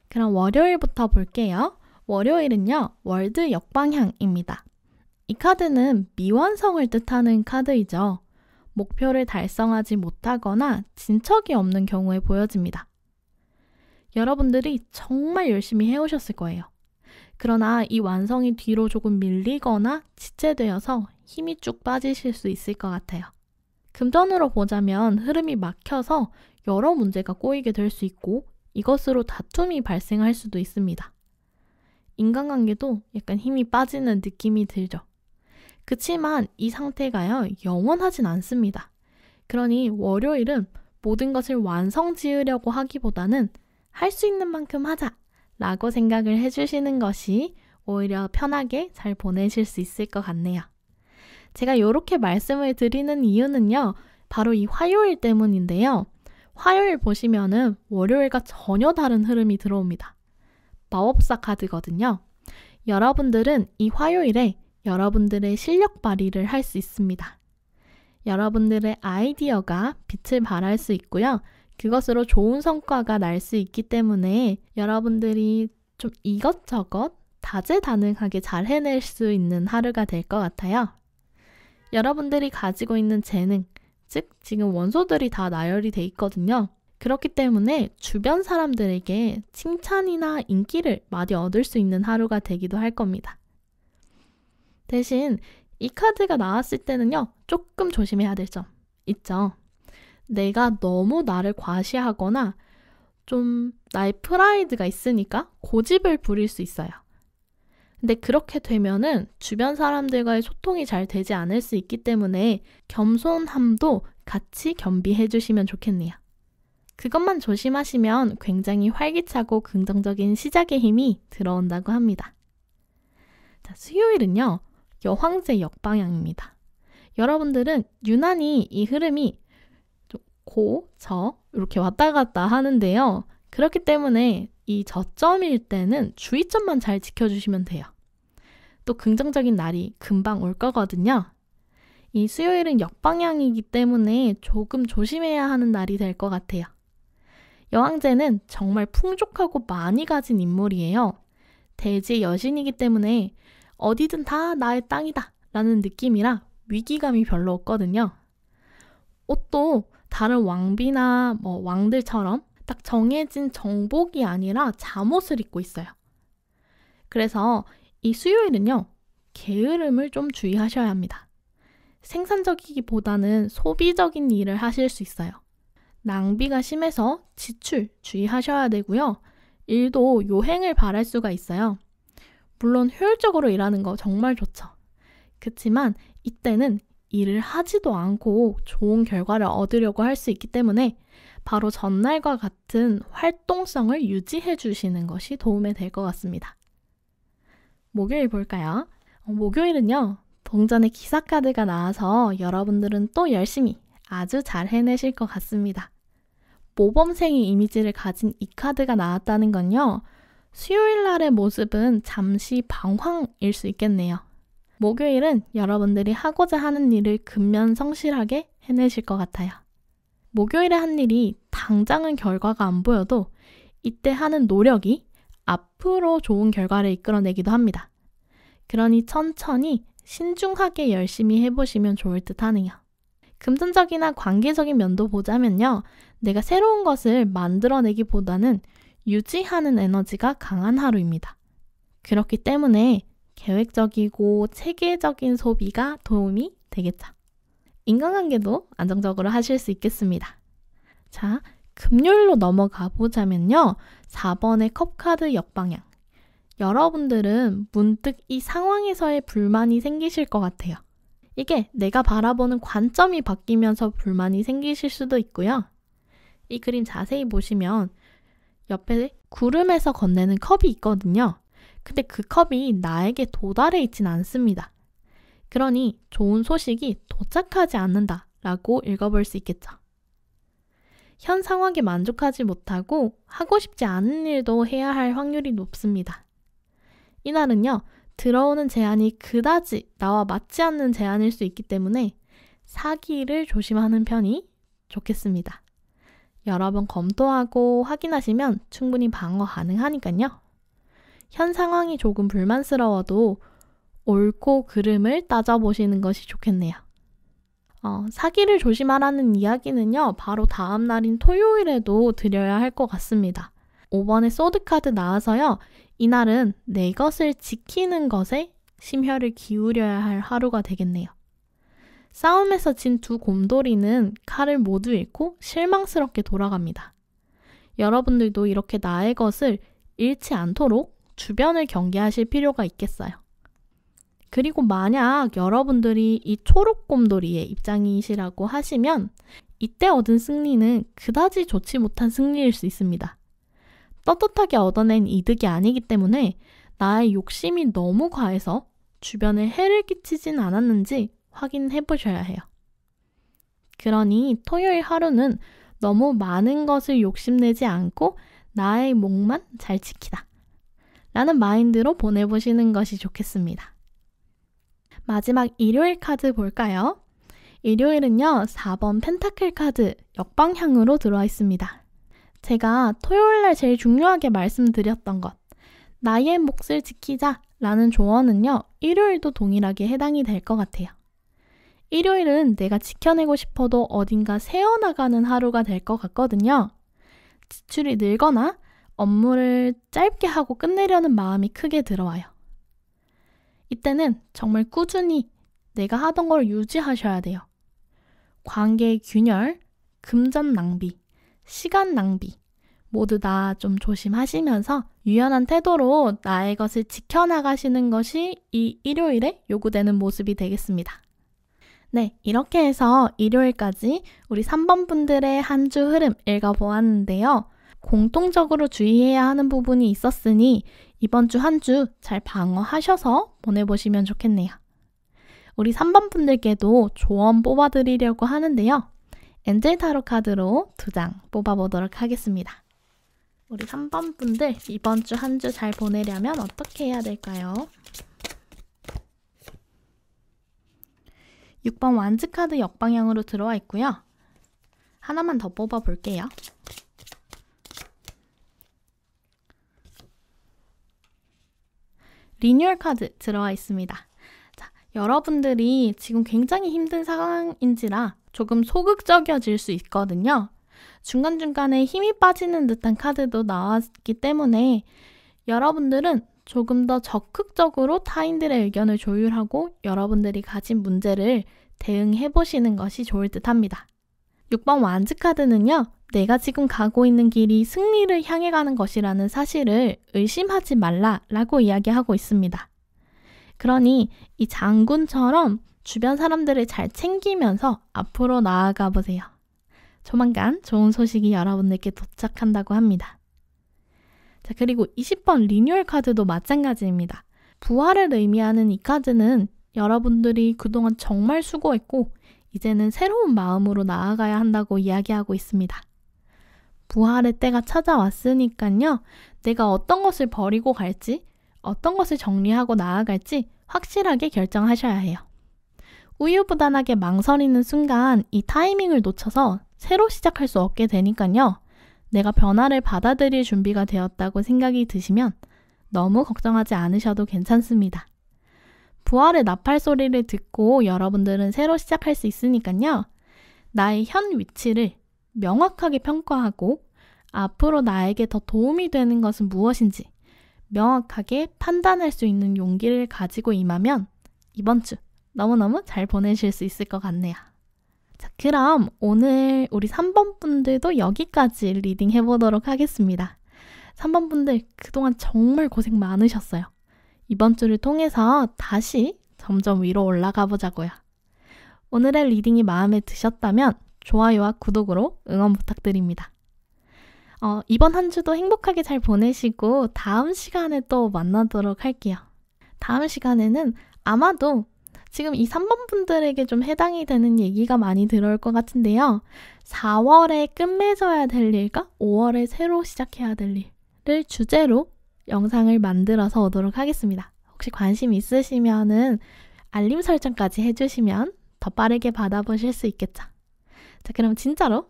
그럼 월요일부터 볼게요. 월요일은요, 월드 역방향입니다. 이 카드는 미완성을 뜻하는 카드이죠. 목표를 달성하지 못하거나 진척이 없는 경우에 보여집니다. 여러분들이 정말 열심히 해오셨을 거예요. 그러나 이 완성이 뒤로 조금 밀리거나 지체되어서 힘이 쭉 빠지실 수 있을 것 같아요. 금전으로 보자면 흐름이 막혀서 여러 문제가 꼬이게 될 수 있고 이것으로 다툼이 발생할 수도 있습니다. 인간관계도 약간 힘이 빠지는 느낌이 들죠. 그치만 이 상태가요, 영원하진 않습니다. 그러니 월요일은 모든 것을 완성 지으려고 하기보다는 할 수 있는 만큼 하자 라고 생각을 해주시는 것이 오히려 편하게 잘 보내실 수 있을 것 같네요. 제가 이렇게 말씀을 드리는 이유는요, 바로 이 화요일 때문인데요. 화요일 보시면은 월요일과 전혀 다른 흐름이 들어옵니다. 마법사 카드거든요. 여러분들은 이 화요일에 여러분들의 실력 발휘를 할 수 있습니다. 여러분들의 아이디어가 빛을 발할 수 있고요. 그것으로 좋은 성과가 날 수 있기 때문에 여러분들이 좀 이것저것 다재다능하게 잘 해낼 수 있는 하루가 될 것 같아요. 여러분들이 가지고 있는 재능, 즉 지금 원소들이 다 나열이 돼 있거든요. 그렇기 때문에 주변 사람들에게 칭찬이나 인기를 많이 얻을 수 있는 하루가 되기도 할 겁니다. 대신 이 카드가 나왔을 때는요, 조금 조심해야 될 점 있죠. 내가 너무 나를 과시하거나 좀 나의 프라이드가 있으니까 고집을 부릴 수 있어요. 근데 그렇게 되면은 주변 사람들과의 소통이 잘 되지 않을 수 있기 때문에 겸손함도 같이 겸비해 주시면 좋겠네요. 그것만 조심하시면 굉장히 활기차고 긍정적인 시작의 힘이 들어온다고 합니다. 자, 수요일은요, 여황제 역방향입니다. 여러분들은 유난히 이 흐름이 좀 고, 저 이렇게 왔다 갔다 하는데요. 그렇기 때문에 이 저점일 때는 주의점만 잘 지켜주시면 돼요. 또 긍정적인 날이 금방 올 거거든요. 이 수요일은 역방향이기 때문에 조금 조심해야 하는 날이 될 것 같아요. 여황제는 정말 풍족하고 많이 가진 인물이에요. 대지의 여신이기 때문에 어디든 다 나의 땅이다 라는 느낌이라 위기감이 별로 없거든요. 옷도 다른 왕비나 왕들처럼 딱 정해진 정복이 아니라 잠옷을 입고 있어요. 그래서 이 수요일은요, 게으름을 좀 주의하셔야 합니다. 생산적이기보다는 소비적인 일을 하실 수 있어요. 낭비가 심해서 지출 주의하셔야 되고요. 일도 요행을 바랄 수가 있어요. 물론 효율적으로 일하는 거 정말 좋죠. 그렇지만 이때는 일을 하지도 않고 좋은 결과를 얻으려고 할 수 있기 때문에 바로 전날과 같은 활동성을 유지해 주시는 것이 도움이 될 것 같습니다. 목요일 볼까요? 목요일은요, 동전의 기사카드가 나와서 여러분들은 또 열심히 아주 잘 해내실 것 같습니다. 모범생의 이미지를 가진 이 카드가 나왔다는 건요, 수요일 날의 모습은 잠시 방황일 수 있겠네요. 목요일은 여러분들이 하고자 하는 일을 근면성실하게 해내실 것 같아요. 목요일에 한 일이 당장은 결과가 안 보여도 이때 하는 노력이 앞으로 좋은 결과를 이끌어내기도 합니다. 그러니 천천히 신중하게 열심히 해보시면 좋을 듯 하네요. 금전적이나 관계적인 면도 보자면요, 내가 새로운 것을 만들어내기보다는 유지하는 에너지가 강한 하루입니다. 그렇기 때문에 계획적이고 체계적인 소비가 도움이 되겠죠. 인간관계도 안정적으로 하실 수 있겠습니다. 자, 금요일로 넘어가 보자면요, 4번의 컵카드 역방향. 여러분들은 문득 이 상황에서의 불만이 생기실 것 같아요. 이게 내가 바라보는 관점이 바뀌면서 불만이 생기실 수도 있고요. 이 그림 자세히 보시면 옆에 구름에서 건네는 컵이 있거든요. 근데 그 컵이 나에게 도달해 있진 않습니다. 그러니 좋은 소식이 도착하지 않는다라고 읽어볼 수 있겠죠. 현 상황에 만족하지 못하고 하고 싶지 않은 일도 해야 할 확률이 높습니다. 이날은요, 들어오는 제안이 그다지 나와 맞지 않는 제안일 수 있기 때문에 사기를 조심하는 편이 좋겠습니다. 여러 번 검토하고 확인하시면 충분히 방어 가능하니까요. 현 상황이 조금 불만스러워도 옳고 그름을 따져보시는 것이 좋겠네요. 사기를 조심하라는 이야기는요, 바로 다음 날인 토요일에도 드려야 할 것 같습니다. 5번의 소드카드 나와서요, 이날은 내 것을 지키는 것에 심혈을 기울여야 할 하루가 되겠네요. 싸움에서 진 두 곰돌이는 칼을 모두 잃고 실망스럽게 돌아갑니다. 여러분들도 이렇게 나의 것을 잃지 않도록 주변을 경계하실 필요가 있겠어요. 그리고 만약 여러분들이 이 초록곰돌이의 입장이시라고 하시면 이때 얻은 승리는 그다지 좋지 못한 승리일 수 있습니다. 떳떳하게 얻어낸 이득이 아니기 때문에 나의 욕심이 너무 과해서 주변에 해를 끼치진 않았는지 확인해 보셔야 해요. 그러니 토요일 하루는 너무 많은 것을 욕심내지 않고 나의 목만 잘 지키다 라는 마인드로 보내보시는 것이 좋겠습니다. 마지막 일요일 카드 볼까요? 일요일은요, 4번 펜타클 카드 역방향으로 들어와 있습니다. 제가 토요일날 제일 중요하게 말씀드렸던 것, 나의 몫을 지키자 라는 조언은요, 일요일도 동일하게 해당이 될 것 같아요. 일요일은 내가 지켜내고 싶어도 어딘가 새어나가는 하루가 될 것 같거든요. 지출이 늘거나 업무를 짧게 하고 끝내려는 마음이 크게 들어와요. 이때는 정말 꾸준히 내가 하던 걸 유지하셔야 돼요. 관계의 균열, 금전 낭비, 시간 낭비 모두 다 좀 조심하시면서 유연한 태도로 나의 것을 지켜나가시는 것이 이 일요일에 요구되는 모습이 되겠습니다. 네, 이렇게 해서 일요일까지 우리 3번 분들의 한 주 흐름 읽어보았는데요. 공통적으로 주의해야 하는 부분이 있었으니 이번 주 한 주 잘 방어하셔서 보내보시면 좋겠네요. 우리 3번 분들께도 조언 뽑아드리려고 하는데요. 엔젤 타로 카드로 2장 뽑아보도록 하겠습니다. 우리 3번 분들 이번 주 한 주 잘 보내려면 어떻게 해야 될까요? 6번 완즈 카드 역방향으로 들어와 있고요. 하나만 더 뽑아볼게요. 리뉴얼 카드 들어와 있습니다. 자, 여러분들이 지금 굉장히 힘든 상황인지라 조금 소극적이어질 수 있거든요. 중간중간에 힘이 빠지는 듯한 카드도 나왔기 때문에 여러분들은 조금 더 적극적으로 타인들의 의견을 조율하고 여러분들이 가진 문제를 대응해 보시는 것이 좋을 듯 합니다. 6번 완즈 카드는요. 내가 지금 가고 있는 길이 승리를 향해 가는 것이라는 사실을 의심하지 말라라고 이야기하고 있습니다. 그러니 이 장군처럼 주변 사람들을 잘 챙기면서 앞으로 나아가 보세요. 조만간 좋은 소식이 여러분들께 도착한다고 합니다. 자, 그리고 20번 리뉴얼 카드도 마찬가지입니다. 부활을 의미하는 이 카드는 여러분들이 그동안 정말 수고했고 이제는 새로운 마음으로 나아가야 한다고 이야기하고 있습니다. 부활의 때가 찾아왔으니까요. 내가 어떤 것을 버리고 갈지, 어떤 것을 정리하고 나아갈지 확실하게 결정하셔야 해요. 우유부단하게 망설이는 순간 이 타이밍을 놓쳐서 새로 시작할 수 없게 되니까요. 내가 변화를 받아들일 준비가 되었다고 생각이 드시면 너무 걱정하지 않으셔도 괜찮습니다. 부활의 나팔 소리를 듣고 여러분들은 새로 시작할 수 있으니까요. 나의 현 위치를 명확하게 평가하고 앞으로 나에게 더 도움이 되는 것은 무엇인지 명확하게 판단할 수 있는 용기를 가지고 임하면 이번 주 너무너무 잘 보내실 수 있을 것 같네요. 자, 그럼 오늘 우리 3번 분들도 여기까지 리딩 해보도록 하겠습니다. 3번 분들 그동안 정말 고생 많으셨어요. 이번 주를 통해서 다시 점점 위로 올라가 보자고요. 오늘의 리딩이 마음에 드셨다면 좋아요와 구독으로 응원 부탁드립니다. 이번 한 주도 행복하게 잘 보내시고 다음 시간에 또 만나도록 할게요. 다음 시간에는 아마도 지금 이 3번 분들에게 좀 해당이 되는 얘기가 많이 들어올 것 같은데요. 4월에 끝맺어야 될 일과 5월에 새로 시작해야 될 일을 주제로 영상을 만들어서 오도록 하겠습니다. 혹시 관심 있으시면은 알림 설정까지 해주시면 더 빠르게 받아보실 수 있겠죠. 자, 그럼 진짜로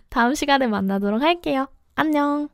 다음 시간에 만나도록 할게요. 안녕!